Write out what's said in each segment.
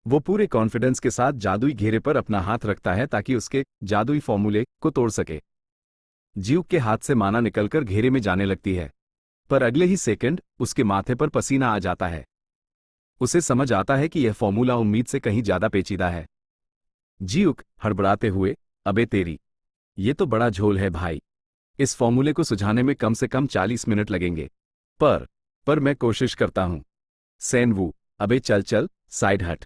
वो पूरे कॉन्फिडेंस के साथ जादुई घेरे पर अपना हाथ रखता है ताकि उसके जादुई फॉर्मूले को तोड़ सके। जियूक के हाथ से माना निकलकर घेरे में जाने लगती है, पर अगले ही सेकंड उसके माथे पर पसीना आ जाता है। उसे समझ आता है कि यह फॉर्मूला उम्मीद से कहीं ज्यादा पेचीदा है। जियूक हड़बड़ाते हुए, अबे तेरी, ये तो बड़ा झोल है भाई। इस फॉर्मूले को सुझाने में कम से कम 40 मिनट लगेंगे। पर मैं कोशिश करता हूं। सेनवू, अबे चल चल, साइड हट।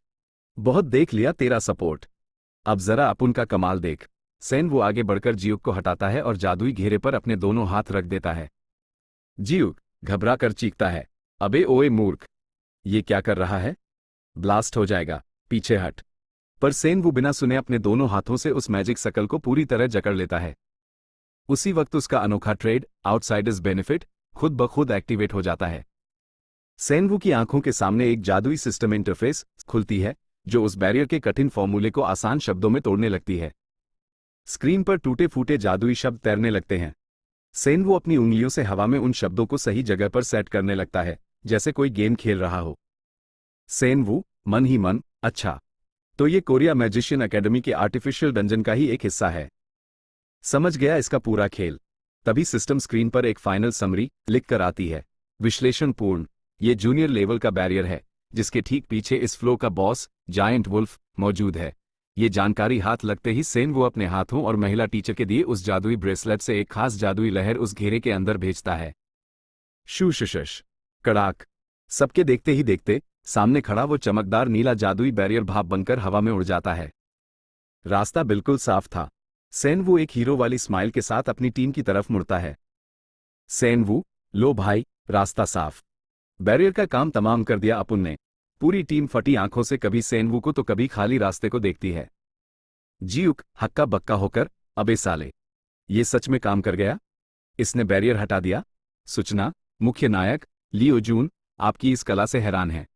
बहुत देख लिया तेरा सपोर्ट। अब जरा अपन का कमाल देख। सेनवू आगे बढ़कर जियूक को हटाता है और जादुई घेरे पर अपने दोनों हाथ रख देता है। जियूक घबरा कर चीखता है, अबे ओए मूर्ख, ये क्या कर रहा है? ब्लास्ट हो जाएगा, पीछे हट। पर सेनवू बिना सुने अपने दोनों हाथों से उस मैजिक सकल को पूरी तरह जकड़ लेता है। उसी वक्त उसका अनोखा ट्रेड, आउटसाइडर्स बेनिफिट, खुद ब खुद एक्टिवेट हो जाता है। सेनवू की आंखों के सामने एक जादुई सिस्टम इंटरफेस खुलती है, जो उस बैरियर के कठिन फॉर्मूले को आसान शब्दों में तोड़ने लगती है। स्क्रीन पर टूटे फूटे जादुई शब्द तैरने लगते हैं। सेनवू अपनी उंगलियों से हवा में उन शब्दों को सही जगह पर सेट करने लगता है, जैसे कोई गेम खेल रहा हो। सेनवू मन ही मन, अच्छा, तो ये कोरिया मैजिशियन एकेडमी के आर्टिफिशियल डंजन का ही एक हिस्सा है। समझ गया इसका पूरा खेल। तभी सिस्टम स्क्रीन पर एक फाइनल समरी लिख कर आती है, विश्लेषण पूर्ण, ये जूनियर लेवल का बैरियर है, जिसके ठीक पीछे इस फ्लो का बॉस जायंट वुल्फ मौजूद है। ये जानकारी हाथ लगते ही सेनवू अपने हाथों और महिला टीचर के दिए उस जादुई ब्रेसलेट से एक खास जादुई लहर उस घेरे के अंदर भेजता है। शूशश, कड़ाक। सबके देखते ही देखते सामने खड़ा वो चमकदार नीला जादुई बैरियर भाप बनकर हवा में उड़ जाता है। रास्ता बिल्कुल साफ था। सेनवू एक हीरो वाली स्माइल के साथ अपनी टीम की तरफ मुड़ता है। सेनवू, लो भाई, रास्ता साफ। बैरियर का काम तमाम कर दिया अपन ने। पूरी टीम फटी आंखों से कभी सेनवू को तो कभी खाली रास्ते को देखती है। जियूक हक्का बक्का होकर, अबे साले, ये सच में काम कर गया? इसने बैरियर हटा दिया। सूचना, मुख्य नायक लियो जून आपकी इस कला से हैरान है।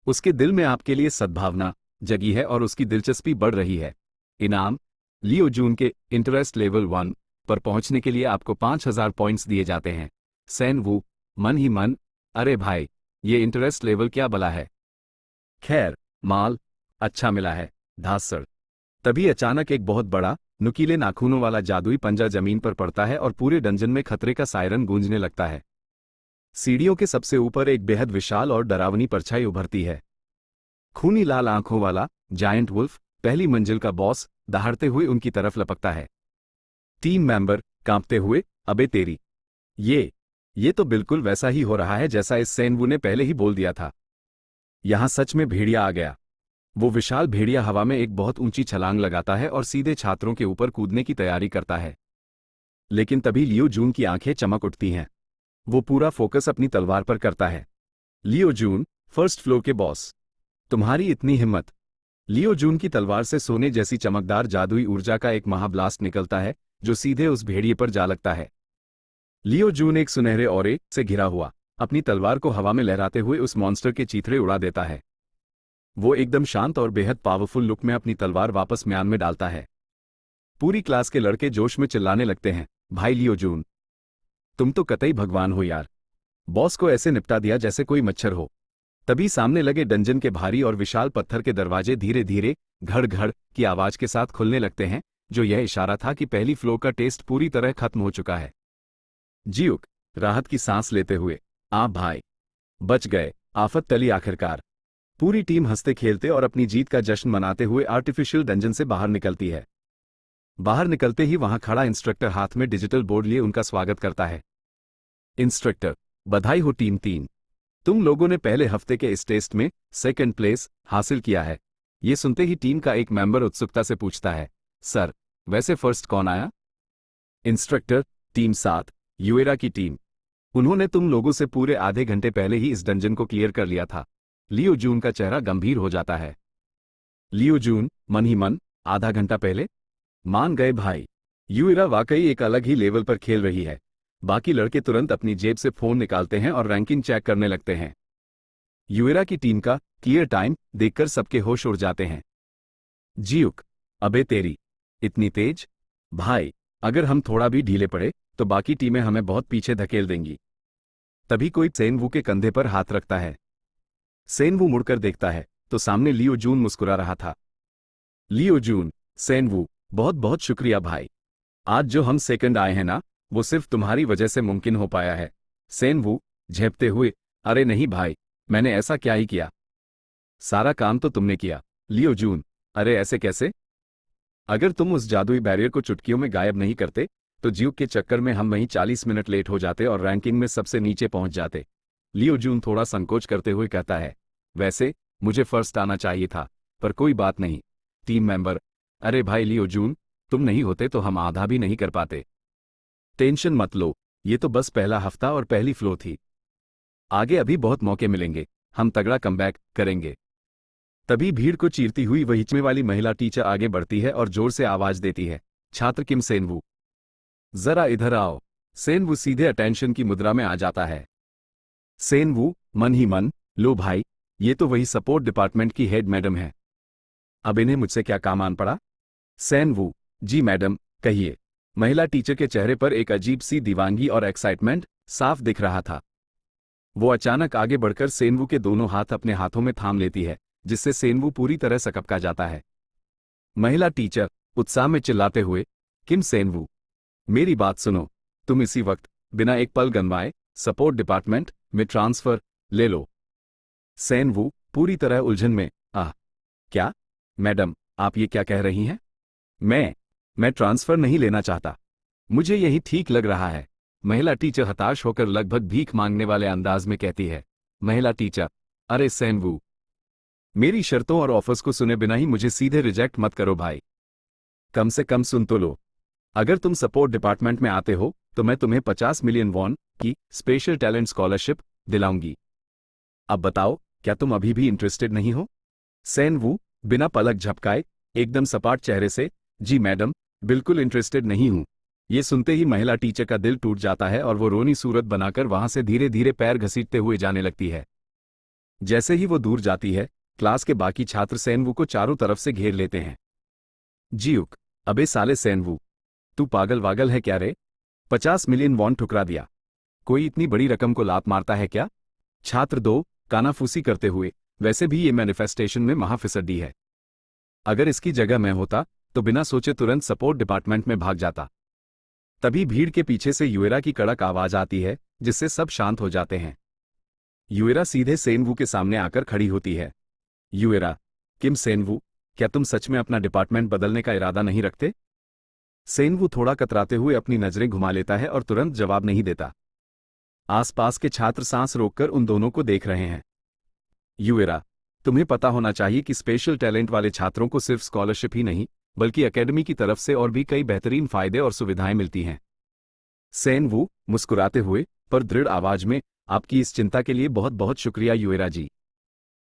उसके दिल में आपके लिए सद्भावना जगी है और उसकी दिलचस्पी बढ़ रही है। इनाम, लियो जून के इंटरेस्ट लेवल 1 पर पहुंचने के लिए आपको 5000 पॉइंट्स दिए जाते हैं। सेनवू मन ही मन, अरे भाई, ये इंटरेस्ट लेवल क्या बला है? खैर, माल अच्छा मिला है, धांसड़। तभी अचानक एक बहुत बड़ा, नुकीले नाखूनों वाला जादुई पंजा जमीन पर पड़ता है और पूरे डंजन में खतरे का सायरन गूंजने लगता है। सीढ़ियों के सबसे ऊपर एक बेहद विशाल और डरावनी परछाई उभरती है। खूनी लाल आंखों वाला जायंट वुल्फ, पहली मंजिल का बॉस, दहाड़ते हुए उनकी तरफ लपकता है। टीम मेंबर कांपते हुए, अबे तेरी, ये तो बिल्कुल वैसा ही हो रहा है जैसा इस सेनवू ने पहले ही बोल दिया था। यहां सच में भेड़िया आ गया। वो विशाल भेड़िया हवा में एक बहुत ऊंची छलांग लगाता है और सीधे छात्रों के ऊपर कूदने की तैयारी करता है। लेकिन तभी लियो जून की आंखें चमक उठती हैं। वो पूरा फोकस अपनी तलवार पर करता है। लियो जून, फर्स्ट फ्लोर के बॉस, तुम्हारी इतनी हिम्मत। लियो जून की तलवार से सोने जैसी चमकदार जादुई ऊर्जा का एक महाब्लास्ट निकलता है, जो सीधे उस भेड़िए पर जा लगता है। लियो जून एक सुनहरे ऑरे से घिरा हुआ अपनी तलवार को हवा में लहराते हुए उस मॉन्स्टर के चीथड़े उड़ा देता है। वो एकदम शांत और बेहद पावरफुल लुक में अपनी तलवार वापस म्यान में डालता है। पूरी क्लास के लड़के जोश में चिल्लाने लगते हैं, भाई लियो जून, तुम तो कतई भगवान हो यार। बॉस को ऐसे निपटा दिया जैसे कोई मच्छर हो। तभी सामने लगे डंजन के भारी और विशाल पत्थर के दरवाजे धीरे धीरे घड़ घड़ की आवाज के साथ खुलने लगते हैं, जो यह इशारा था कि पहली फ्लो का टेस्ट पूरी तरह खत्म हो चुका है। जियूक राहत की सांस लेते हुए, आप भाई, बच गए, आफत टली आखिरकार। पूरी टीम हंसते खेलते और अपनी जीत का जश्न मनाते हुए आर्टिफिशियल डंजन से बाहर निकलती है। बाहर निकलते ही वहां खड़ा इंस्ट्रक्टर हाथ में डिजिटल बोर्ड लिए उनका स्वागत करता है। इंस्ट्रक्टर, बधाई हो टीम 3, तुम लोगों ने पहले हफ्ते के इस टेस्ट में सेकंड प्लेस हासिल किया है। ये सुनते ही टीम का एक मेंबर उत्सुकता से पूछता है, सर, वैसे फर्स्ट कौन आया? इंस्ट्रक्टर, टीम 7, यूएरा की टीम। उन्होंने तुम लोगों से पूरे आधे घंटे पहले ही इस डंजन को क्लियर कर लिया था। लियो जून का चेहरा गंभीर हो जाता है। लियो जून मन ही मन, आधा घंटा पहले? मान गए भाई, यूएरा वाकई एक अलग ही लेवल पर खेल रही है। बाकी लड़के तुरंत अपनी जेब से फोन निकालते हैं और रैंकिंग चेक करने लगते हैं। यूएरा की टीम का क्लियर टाइम देखकर सबके होश उड़ जाते हैं। जियूक, अबे तेरी, इतनी तेज? भाई, अगर हम थोड़ा भी ढीले पड़े तो बाकी टीमें हमें बहुत पीछे धकेल देंगी। तभी कोई सेनवू के कंधे पर हाथ रखता है। सेनवू मुड़कर देखता है तो सामने लियो जून मुस्कुरा रहा था। लियो जून, सेनवू, बहुत बहुत शुक्रिया भाई। आज जो हम सेकंड आए हैं ना, वो सिर्फ तुम्हारी वजह से मुमकिन हो पाया है। सेनवू, झेपते हुए, अरे नहीं भाई, मैंने ऐसा क्या ही किया। सारा काम तो तुमने किया। लियो जून, अरे ऐसे कैसे? अगर तुम उस जादुई बैरियर को चुटकियों में गायब नहीं करते तो ज्यूक के चक्कर में हम वहीं 40 मिनट लेट हो जाते और रैंकिंग में सबसे नीचे पहुंच जाते। लियो जून थोड़ा संकोच करते हुए कहता है, वैसे मुझे फर्स्ट आना चाहिए था, पर कोई बात नहीं। टीम मेंबर, अरे भाई लियो जून, तुम नहीं होते तो हम आधा भी नहीं कर पाते। टेंशन मत लो, ये तो बस पहला हफ्ता और पहली फ्लो थी। आगे अभी बहुत मौके मिलेंगे, हम तगड़ा कमबैक करेंगे। तभी भीड़ को चीरती हुई वही चश्मे वाली महिला टीचर आगे बढ़ती है और जोर से आवाज देती है, छात्र किम सेनवू, जरा इधर आओ। सेनवू सीधे अटेंशन की मुद्रा में आ जाता है। सेनवू, मन ही मन, लो भाई, ये तो वही सपोर्ट डिपार्टमेंट की हेड मैडम है। अब इन्हें मुझसे क्या काम आन पड़ा? सेनवू, जी मैडम, कहिए। महिला टीचर के चेहरे पर एक अजीब सी दीवानगी और एक्साइटमेंट साफ दिख रहा था। वो अचानक आगे बढ़कर सेनवू के दोनों हाथ अपने हाथों में थाम लेती है, जिससे सेनवू पूरी तरह सकपका जाता है। महिला टीचर, उत्साह में चिल्लाते हुए, किम सेनवू, मेरी बात सुनो, तुम इसी वक्त, बिना एक पल गंवाए, सपोर्ट डिपार्टमेंट में ट्रांसफर ले लो। सेनवू, पूरी तरह उलझन में, क्या? मैडम, आप ये क्या कह रही हैं? मैं ट्रांसफर नहीं लेना चाहता। मुझे यही ठीक लग रहा है। महिला टीचर हताश होकर लगभग भीख मांगने वाले अंदाज में कहती है। महिला टीचर, अरे सेनवू, मेरी शर्तों और ऑफर्स को सुने बिना ही मुझे सीधे रिजेक्ट मत करो भाई। कम से कम सुन तो लो। अगर तुम सपोर्ट डिपार्टमेंट में आते हो तो मैं तुम्हें 50 मिलियन वॉन की स्पेशल टैलेंट स्कॉलरशिप दिलाऊंगी। अब बताओ, क्या तुम अभी भी इंटरेस्टेड नहीं हो? सेनवू, बिना पलक झपकाए, एकदम सपाट चेहरे से, जी मैडम, बिल्कुल इंटरेस्टेड नहीं हूं। ये सुनते ही महिला टीचर का दिल टूट जाता है और वो रोनी सूरत बनाकर वहां से धीरे धीरे पैर घसीटते हुए जाने लगती है। जैसे ही वो दूर जाती है, क्लास के बाकी छात्र सेनवू को चारों तरफ से घेर लेते हैं। जियुक, अबे साले सेनवू, तू पागल वागल है क्या रे? 50 मिलियन वॉन ठुकरा दिया। कोई इतनी बड़ी रकम को लात मारता है क्या? छात्र 2, कानाफूसी करते हुए, वैसे भी ये मैनिफेस्टेशन में महाफिसड्डी है। अगर इसकी जगह मैं होता तो बिना सोचे तुरंत सपोर्ट डिपार्टमेंट में भाग जाता। तभी भीड़ के पीछे से युएरा की कड़क आवाज आती है, जिससे सब शांत हो जाते हैं। युएरा सीधे सेनवू के सामने आकर खड़ी होती है। युएरा, किम सेनवू, क्या तुम सच में अपना डिपार्टमेंट बदलने का इरादा नहीं रखते? सेनवू थोड़ा कतराते हुए अपनी नजरें घुमा लेता है और तुरंत जवाब नहीं देता। आसपास के छात्र सांस रोककर उन दोनों को देख रहे हैं। युएरा, तुम्हें पता होना चाहिए कि स्पेशल टैलेंट वाले छात्रों को सिर्फ स्कॉलरशिप ही नहीं, बल्कि एकेडमी की तरफ से और भी कई बेहतरीन फायदे और सुविधाएं मिलती हैं। सेनवू, मुस्कुराते हुए पर दृढ़ आवाज में, आपकी इस चिंता के लिए बहुत बहुत शुक्रिया युएरा जी।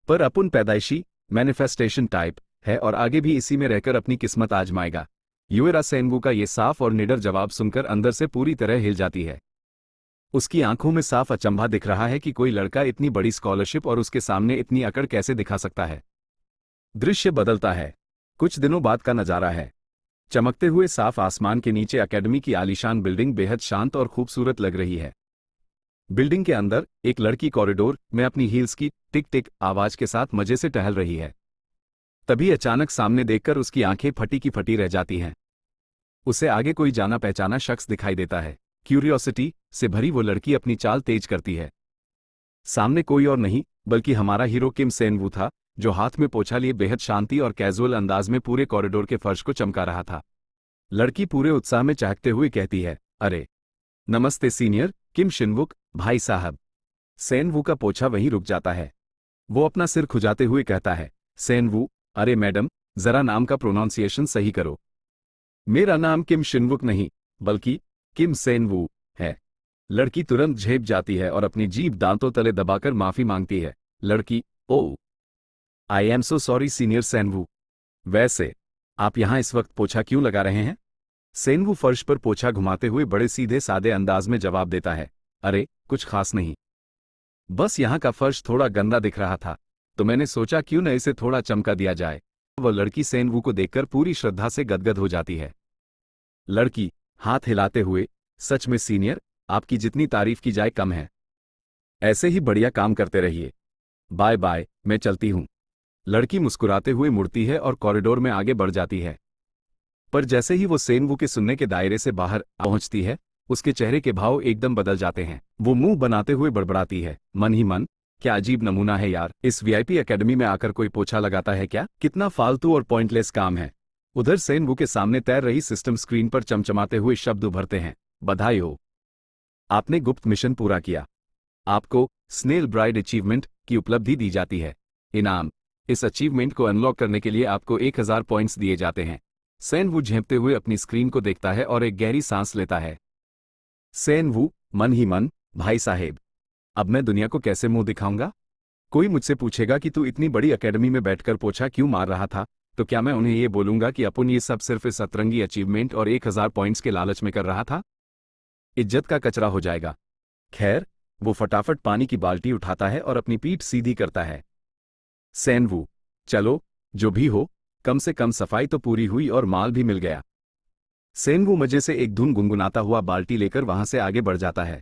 पर अपुन पैदाइशी मैनिफेस्टेशन टाइप है और आगे भी इसी में रहकर अपनी किस्मत आजमाएगा। युएरा सेनवू का ये साफ और निडर जवाब सुनकर अंदर से पूरी तरह हिल जाती है। उसकी आंखों में साफ अचंभा दिख रहा है कि कोई लड़का इतनी बड़ी स्कॉलरशिप और उसके सामने इतनी अकड़ कैसे दिखा सकता है। दृश्य बदलता है। कुछ दिनों बाद का नजारा है। चमकते हुए साफ आसमान के नीचे एकेडमी की आलीशान बिल्डिंग बेहद शांत और खूबसूरत लग रही है। बिल्डिंग के अंदर एक लड़की कॉरिडोर में अपनी हील्स की टिक टिक आवाज के साथ मजे से टहल रही है। तभी अचानक सामने देखकर उसकी आंखें फटी की फटी रह जाती हैं। उसे आगे कोई जाना पहचाना शख्स दिखाई देता है। क्यूरियोसिटी से भरी वो लड़की अपनी चाल तेज करती है। सामने कोई और नहीं बल्कि हमारा हीरो किम सेनवू था, जो हाथ में पोछा लिए बेहद शांति और कैजुअल अंदाज में पूरे कॉरिडोर के फर्श को चमका रहा था। लड़की पूरे उत्साह में चहकते हुए कहती है, अरे नमस्ते सीनियर किम शिनवुक भाई साहब। सेनवू का पोछा वहीं रुक जाता है। वो अपना सिर खुजाते हुए कहता है, सेनवू, अरे मैडम, जरा नाम का प्रोनाउंसिएशन सही करो। मेरा नाम किम शिनवुक नहीं बल्कि किम सेनवू है। लड़की तुरंत झेप जाती है और अपनी जीभ दांतों तले दबाकर माफी मांगती है। लड़की, oh I am so sorry senior Sen Wu. वैसे आप यहां इस वक्त पोछा क्यों लगा रहे हैं? सेनवू फर्श पर पोछा घुमाते हुए बड़े सीधे सादे अंदाज में जवाब देता है, अरे कुछ खास नहीं, बस यहां का फर्श थोड़ा गंदा दिख रहा था तो मैंने सोचा क्यों न इसे थोड़ा चमका दिया जाए। वह लड़की सेनवू को देखकर पूरी श्रद्धा से गदगद हो जाती है। लड़की, हाथ हिलाते हुए, सच में सीनियर, आपकी जितनी तारीफ की जाए कम है। ऐसे ही बढ़िया काम करते रहिए। बाय बाय, मैं चलती हूं। लड़की मुस्कुराते हुए मुड़ती है और कॉरिडोर में आगे बढ़ जाती है। पर जैसे ही वो सेनवू के सुनने के दायरे से बाहर पहुंचती है, उसके चेहरे के भाव एकदम बदल जाते हैं। वो मुंह बनाते हुए बड़बड़ाती है, मन ही मन, क्या अजीब नमूना है यार, इस वीआईपी एकेडमी में आकर कोई पोछा लगाता है क्या? कितना फालतू और पॉइंटलेस काम है। उधर सेनवू के सामने तैर रही सिस्टम स्क्रीन पर चमचमाते हुए शब्द उभरते हैं, बधाई हो, आपने गुप्त मिशन पूरा किया। आपको स्नेल ब्राइड अचीवमेंट की उपलब्धि दी जाती है। इनाम, इस अचीवमेंट को अनलॉक करने के लिए आपको 1000 पॉइंट्स दिए जाते हैं। सेनवू झेंपते हुए अपनी स्क्रीन को देखता है और एक गहरी सांस लेता है। सेनवू मन ही मन, भाई साहेब, अब मैं दुनिया को कैसे मुंह दिखाऊंगा? कोई मुझसे पूछेगा कि तू इतनी बड़ी एकेडमी में बैठकर पोछा क्यों मार रहा था, तो क्या मैं उन्हें ये बोलूंगा कि अपन ये सब सिर्फ इस अतरंगी अचीवमेंट और 1000 पॉइंट्स के लालच में कर रहा था? इज्जत का कचरा हो जाएगा। खैर, वो फटाफट पानी की बाल्टी उठाता है और अपनी पीठ सीधी करता है। सेनवू, चलो, जो भी हो, कम से कम सफाई तो पूरी हुई और माल भी मिल गया। सेनवू मजे से एक धुन गुनगुनाता हुआ बाल्टी लेकर वहां से आगे बढ़ जाता है।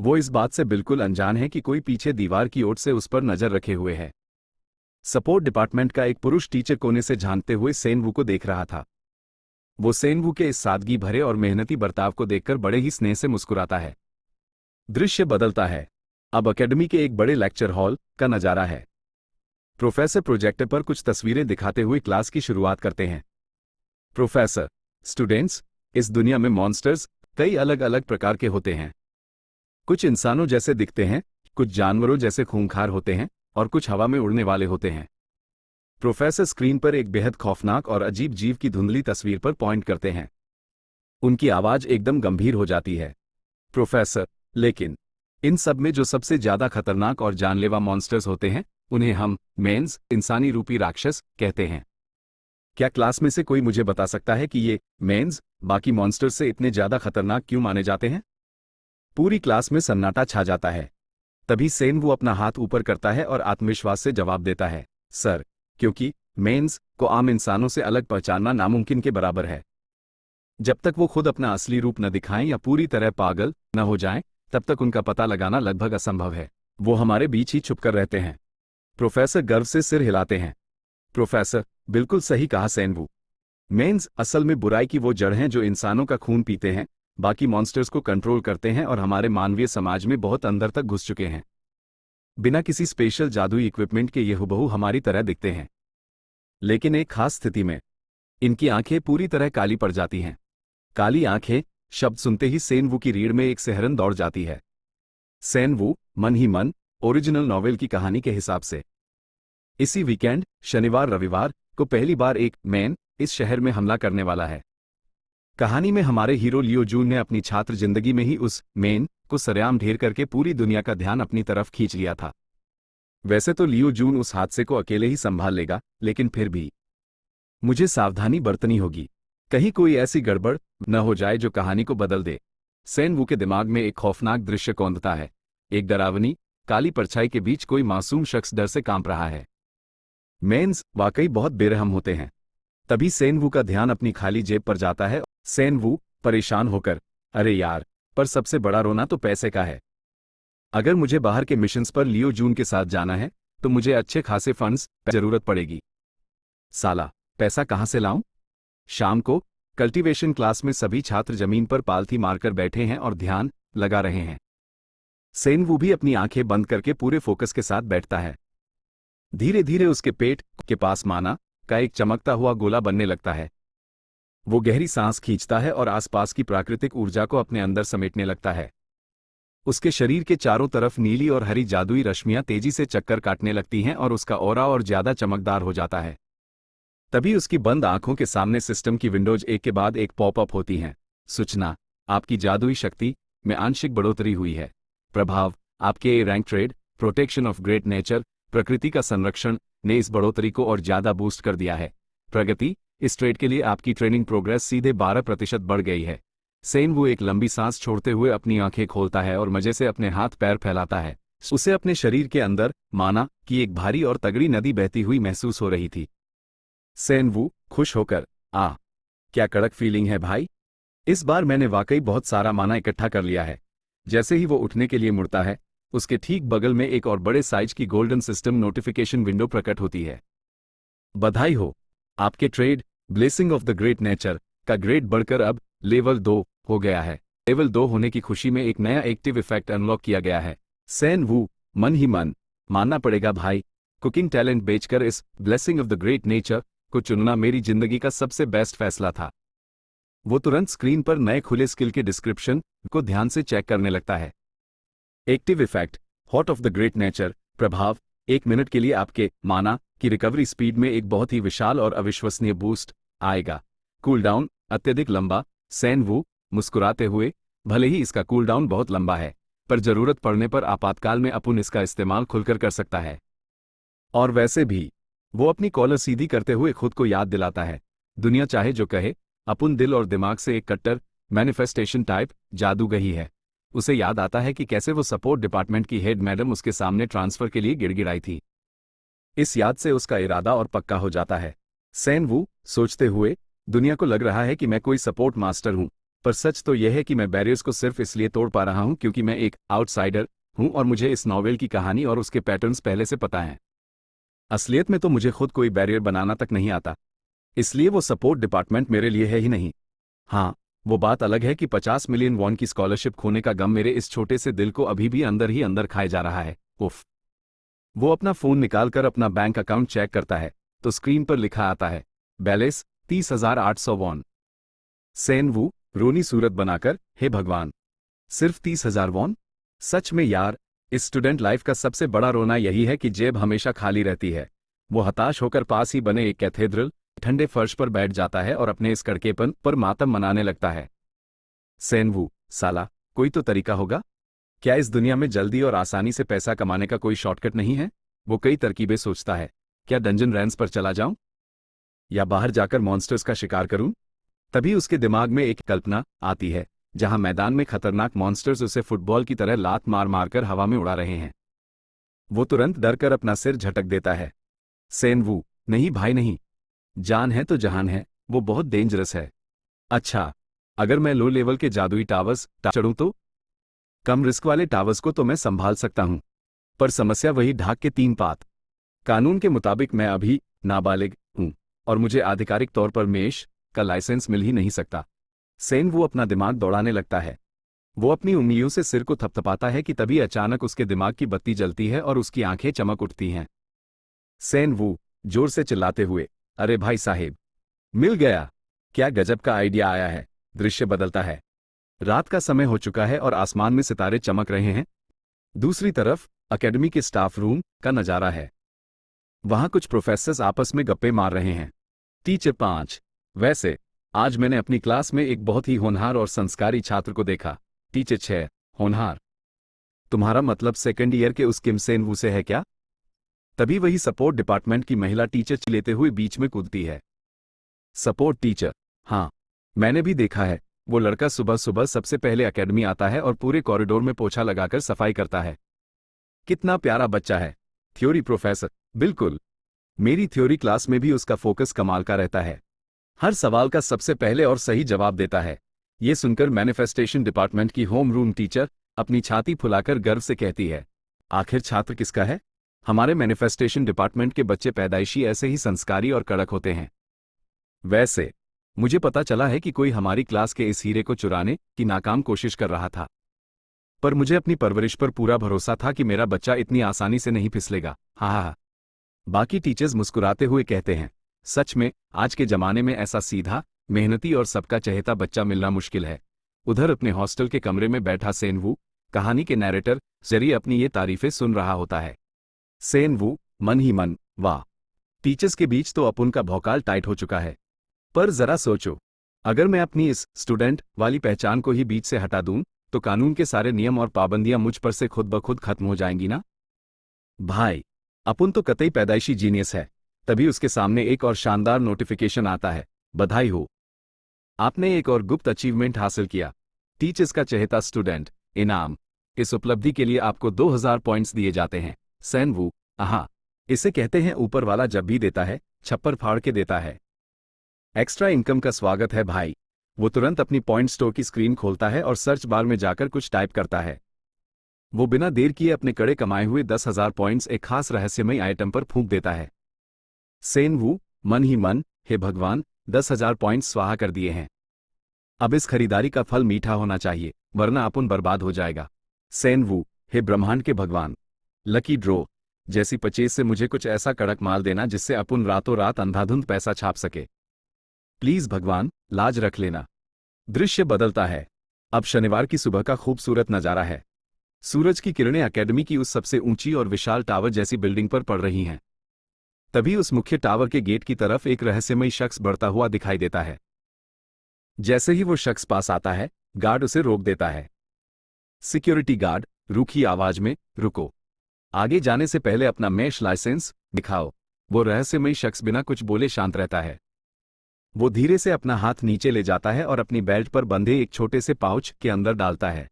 वो इस बात से बिल्कुल अनजान है कि कोई पीछे दीवार की ओर से उस पर नजर रखे हुए है। सपोर्ट डिपार्टमेंट का एक पुरुष टीचर कोने से झांकते हुए सेनवू को देख रहा था। वो सेनवू के इस सादगी भरे और मेहनती बर्ताव को देखकर बड़े ही स्नेह से मुस्कुराता है। दृश्य बदलता है। अब अकेडमी के एक बड़े लेक्चर हॉल का नजारा है। प्रोफेसर प्रोजेक्टर पर कुछ तस्वीरें दिखाते हुए क्लास की शुरुआत करते हैं। प्रोफेसर, स्टूडेंट्स, इस दुनिया में मॉन्स्टर्स कई अलग अलग प्रकार के होते हैं। कुछ इंसानों जैसे दिखते हैं, कुछ जानवरों जैसे खूंखार होते हैं और कुछ हवा में उड़ने वाले होते हैं। प्रोफेसर स्क्रीन पर एक बेहद खौफनाक और अजीब जीव की धुंधली तस्वीर पर पॉइंट करते हैं। उनकी आवाज एकदम गंभीर हो जाती है। प्रोफेसर, लेकिन इन सब में जो सबसे ज्यादा खतरनाक और जानलेवा मॉन्स्टर्स होते हैं, उन्हें हम मेंस, इंसानी रूपी राक्षस कहते हैं। क्या क्लास में से कोई मुझे बता सकता है कि ये मेंस बाकी मॉन्स्टर्स से इतने ज्यादा खतरनाक क्यों माने जाते हैं? पूरी क्लास में सन्नाटा छा जाता है। तभी सेनवू अपना हाथ ऊपर करता है और आत्मविश्वास से जवाब देता है, सर, क्योंकि मेंस को आम इंसानों से अलग पहचानना नामुमकिन के बराबर है। जब तक वो खुद अपना असली रूप न दिखाएं या पूरी तरह पागल न हो जाएं, तब तक उनका पता लगाना लगभग असंभव है। वो हमारे बीच ही छुपकर रहते हैं। प्रोफेसर गर्व से सिर हिलाते हैं। प्रोफेसर, बिल्कुल सही कहा सेनवू। मेंस असल में बुराई की वो जड़ हैं जो इंसानों का खून पीते हैं, बाकी मॉन्स्टर्स को कंट्रोल करते हैं और हमारे मानवीय समाज में बहुत अंदर तक घुस चुके हैं। बिना किसी स्पेशल जादुई इक्विपमेंट के ये हुबहू हमारी तरह दिखते हैं। लेकिन एक खास स्थिति में इनकी आंखें पूरी तरह काली पड़ जाती हैं। काली आंखें शब्द सुनते ही सेनवू की रीढ़ में एक सिहरन दौड़ जाती है। सेनवू मन ही मन, ओरिजिनल नॉवेल की कहानी के हिसाब से इसी वीकेंड शनिवार रविवार को पहली बार एक मैन इस शहर में हमला करने वाला है। कहानी में हमारे हीरो लियो जून ने अपनी छात्र जिंदगी में ही उस मैन को सरेआम ढेर करके पूरी दुनिया का ध्यान अपनी तरफ खींच लिया था। वैसे तो लियो जून उस हादसे को अकेले ही संभाल लेगा, लेकिन फिर भी मुझे सावधानी बरतनी होगी, कहीं कोई ऐसी गड़बड़ न हो जाए जो कहानी को बदल दे। सेनवू के दिमाग में एक खौफनाक दृश्य कौंधता है। एक डरावनी काली परछाई के बीच कोई मासूम शख्स डर से कांप रहा है। मेंस वाकई बहुत बेरहम होते हैं। तभी सेनवू का ध्यान अपनी खाली जेब पर जाता है। सेनवू परेशान होकर, अरे यार, पर सबसे बड़ा रोना तो पैसे का है। अगर मुझे बाहर के मिशंस पर लियो जून के साथ जाना है तो मुझे अच्छे खासे फंड्स जरूरत पड़ेगी। साला, पैसा कहां से लाऊं? शाम को कल्टीवेशन क्लास में सभी छात्र जमीन पर पालथी मारकर बैठे हैं और ध्यान लगा रहे हैं। सेनवू भी अपनी आंखें बंद करके पूरे फोकस के साथ बैठता है। धीरे धीरे उसके पेट के पास माना का एक चमकता हुआ गोला बनने लगता है। वो गहरी सांस खींचता है और आसपास की प्राकृतिक ऊर्जा को अपने अंदर समेटने लगता है। उसके शरीर के चारों तरफ नीली और हरी जादुई रश्मियां तेजी से चक्कर काटने लगती हैं और उसका ऑरा और ज्यादा चमकदार हो जाता है। तभी उसकी बंद आंखों के सामने सिस्टम की विंडोज एक के बाद एक पॉपअप होती हैं। सूचना, आपकी जादुई शक्ति में आंशिक बढ़ोतरी हुई है। प्रभाव, आपके a rank trade protection of great nature प्रकृति का संरक्षण ने इस बढ़ोतरी को और ज्यादा बूस्ट कर दिया है। प्रगति, इस ट्रेड के लिए आपकी ट्रेनिंग प्रोग्रेस सीधे 12% बढ़ गई है। सेनवू एक लंबी सांस छोड़ते हुए अपनी आंखें खोलता है और मजे से अपने हाथ पैर फैलाता है। उसे अपने शरीर के अंदर माना कि एक भारी और तगड़ी नदी बहती हुई महसूस हो रही थी। सेनवू खुश होकर, क्या कड़क फीलिंग है भाई, इस बार मैंने वाकई बहुत सारा माना इकट्ठा कर लिया है। जैसे ही वो उठने के लिए मुड़ता है, उसके ठीक बगल में एक और बड़े साइज की गोल्डन सिस्टम नोटिफिकेशन विंडो प्रकट होती है। बधाई हो, आपके trade blessing of the great nature का ग्रेड बढ़कर अब लेवल 2 हो गया है। लेवल 2 होने की खुशी में एक नया एक्टिव इफेक्ट अनलॉक किया गया है। सैन वू मन ही मन मानना पड़ेगा भाई, कुकिंग टैलेंट बेचकर इस blessing of the great nature को चुनना मेरी जिंदगी का सबसे बेस्ट फैसला था। वो तुरंत स्क्रीन पर नए खुले स्किल के डिस्क्रिप्शन को ध्यान से चेक करने लगता है। Active effect hot of the great nature प्रभाव 1 मिनट के लिए आपके माना की रिकवरी स्पीड में एक बहुत ही विशाल और अविश्वसनीय बूस्ट आएगा। कूलडाउन अत्यधिक लंबा। सैन वू मुस्कुराते हुए, भले ही इसका कूलडाउन बहुत लंबा है, पर जरूरत पड़ने पर आपातकाल में अपन इसका इस्तेमाल खुलकर कर सकता है। और वैसे भी वो अपनी कॉलर सीधी करते हुए खुद को याद दिलाता है, दुनिया चाहे जो कहे, अपन दिल और दिमाग से एक कट्टर मैनिफेस्टेशन टाइप जादूगही है। उसे याद आता है कि कैसे वो सपोर्ट डिपार्टमेंट की हेड मैडम उसके सामने ट्रांसफर के लिए गिड़गिड़ाई थी। इस याद से उसका इरादा और पक्का हो जाता है। सैन वू सोचते हुए, दुनिया को लग रहा है कि मैं कोई सपोर्ट मास्टर हूं, पर सच तो यह है कि मैं बैरियर्स को सिर्फ इसलिए तोड़ पा रहा हूं क्योंकि मैं एक आउटसाइडर हूं और मुझे इस नॉवेल की कहानी और उसके पैटर्न्स पहले से पता हैं। असलियत में तो मुझे खुद कोई बैरियर बनाना तक नहीं आता, इसलिए वो सपोर्ट डिपार्टमेंट मेरे लिए है ही नहीं। हाँ, वो बात अलग है कि 50 मिलियन वॉन की स्कॉलरशिप खोने का गम मेरे इस छोटे से दिल को अभी भी अंदर ही अंदर खाए जा रहा है। उफ। वो अपना फोन निकालकर अपना बैंक अकाउंट चेक करता है तो स्क्रीन पर लिखा आता है, बैलेंस 30,800 वॉन। सैन वू रोनी सूरत बनाकर, हे भगवान, सिर्फ 30,000 वॉन? सच में यार, इस स्टूडेंट लाइफ का सबसे बड़ा रोना यही है कि जेब हमेशा खाली रहती है। वो हताश होकर पास ही बने एक कैथेड्रल ठंडे फर्श पर बैठ जाता है और अपने इस कड़केपन पर मातम मनाने लगता है। सैन वू, साला, कोई तो तरीका होगा? क्या इस दुनिया में जल्दी और आसानी से पैसा कमाने का कोई शॉर्टकट नहीं है? वो कई तरकीबें सोचता है। क्या डंजन रैंस पर चला जाऊं? या बाहर जाकर मॉन्स्टर्स का शिकार करूं? तभी उसके दिमाग में एक कल्पना आती है, जहां मैदान में खतरनाक मॉन्स्टर्स उसे फुटबॉल की तरह लात मार मारकर हवा में उड़ा रहे हैं। वो तुरंत डर कर अपना सिर झटक देता है। सैन वू, नहीं भाई नहीं, जान है तो जहान है, वो बहुत डेंजरस है। अच्छा, अगर मैं लो लेवल के जादुई टावर्स चढ़ूं तो? कम रिस्क वाले टावर्स को तो मैं संभाल सकता हूं, पर समस्या वही ढाक के 3 पात। कानून के मुताबिक मैं अभी नाबालिग हूं और मुझे आधिकारिक तौर पर मेष का लाइसेंस मिल ही नहीं सकता। सैन वो अपना दिमाग दौड़ाने लगता है। वो अपनी उंगलियों से सिर को थपथपाता है कि तभी अचानक उसके दिमाग की बत्ती जलती है और उसकी आंखें चमक उठती हैं। सैन वू जोर से चिल्लाते हुए, अरे भाई साहेब, मिल गया! क्या गजब का आइडिया आया है। दृश्य बदलता है। रात का समय हो चुका है और आसमान में सितारे चमक रहे हैं। दूसरी तरफ एकेडमी के स्टाफ रूम का नजारा है। वहां कुछ प्रोफेसर्स आपस में गप्पे मार रहे हैं। टीचर 5, वैसे आज मैंने अपनी क्लास में एक बहुत ही होनहार और संस्कारी छात्र को देखा। टीचर 6, होनहार? तुम्हारा मतलब सेकंड ईयर के उस किम सेन वू से है क्या? तभी वही सपोर्ट डिपार्टमेंट की महिला टीचर चिल्लाते हुए बीच में कूदती है। Support teacher? हाँ, मैंने भी देखा है। वो लड़का सुबह सुबह सबसे पहले एकेडमी आता है और पूरे कॉरिडोर में पोछा लगाकर सफाई करता है। कितना प्यारा बच्चा है। Theory professor? बिल्कुल, मेरी थ्योरी क्लास में भी उसका फोकस कमाल का रहता है। हर सवाल का सबसे पहले और सही जवाब देता है। ये सुनकर मैनिफेस्टेशन डिपार्टमेंट की होम रूम टीचर अपनी छाती फुलाकर गर्व से कहती है, आखिर छात्र किसका है? हमारे मैनिफेस्टेशन डिपार्टमेंट के बच्चे पैदाइशी ऐसे ही संस्कारी और कड़क होते हैं। वैसे मुझे पता चला है कि कोई हमारी क्लास के इस हीरे को चुराने की नाकाम कोशिश कर रहा था, पर मुझे अपनी परवरिश पर पूरा भरोसा था कि मेरा बच्चा इतनी आसानी से नहीं फिसलेगा। हाँ। बाकी टीचर्स मुस्कुराते हुए कहते हैं, सच में आज के जमाने में ऐसा सीधा, मेहनती और सबका चहेता बच्चा मिलना मुश्किल है। उधर अपने हॉस्टल के कमरे में बैठा सैन वू कहानी के नैरेटर जरिए अपनी ये तारीफें सुन रहा होता है। सैन वू मन ही मन, वाह, टीचर्स के बीच तो अपन का भौकाल टाइट हो चुका है। पर जरा सोचो, अगर मैं अपनी इस स्टूडेंट वाली पहचान को ही बीच से हटा दूं, तो कानून के सारे नियम और पाबंदियां मुझ पर से खुद ब खुद खत्म हो जाएंगी ना? भाई, अपन तो कतई पैदाइशी जीनियस है। तभी उसके सामने एक और शानदार नोटिफिकेशन आता है, बधाई हो, आपने एक और गुप्त अचीवमेंट हासिल किया। टीचर्स का चहेता स्टूडेंट, इनाम। इस उपलब्धि के लिए आपको 2000 पॉइंट्स दिए जाते हैं। सैन वू, आहा, इसे कहते हैं ऊपर वाला जब भी देता है, छप्पर फाड़ के देता है। एक्स्ट्रा इनकम का स्वागत है भाई। वो तुरंत अपनी पॉइंट स्टोर की स्क्रीन खोलता है और सर्च बार में जाकर कुछ टाइप करता है। वो बिना देर किए अपने कड़े कमाए हुए 10,000 पॉइंट्स एक खास रहस्यमयी आइटम पर फूंक देता है। सेन वू मन ही मन, हे भगवान, 10,000 पॉइंट्स स्वाहा कर दिए हैं। अब इस खरीदारी का फल मीठा होना चाहिए, वरना अपन बर्बाद हो जाएगा। सेन वू, हे ब्रह्मांड के भगवान, लकी ड्रॉ जैसी 25 से मुझे कुछ ऐसा कड़क माल देना जिससे अपन रातों रात अंधाधुंध पैसा छाप सके। प्लीज भगवान, लाज रख लेना। दृश्य बदलता है। अब शनिवार की सुबह का खूबसूरत नजारा है। सूरज की किरणें एकेडमी की उस सबसे ऊंची और विशाल टावर जैसी बिल्डिंग पर पड़ रही हैं। तभी उस मुख्य टावर के गेट की तरफ एक रहस्यमयी शख्स बढ़ता हुआ दिखाई देता है। जैसे ही वो शख्स पास आता है, गार्ड उसे रोक देता है। सिक्योरिटी गार्ड, रूखी आवाज में, रुको। आगे जाने से पहले अपना मेश लाइसेंस दिखाओ। वो रहस्यमयी शख्स बिना कुछ बोले शांत रहता है। वो धीरे से अपना हाथ नीचे ले जाता है और अपनी बेल्ट पर बंधे एक छोटे से पाउच के अंदर डालता है।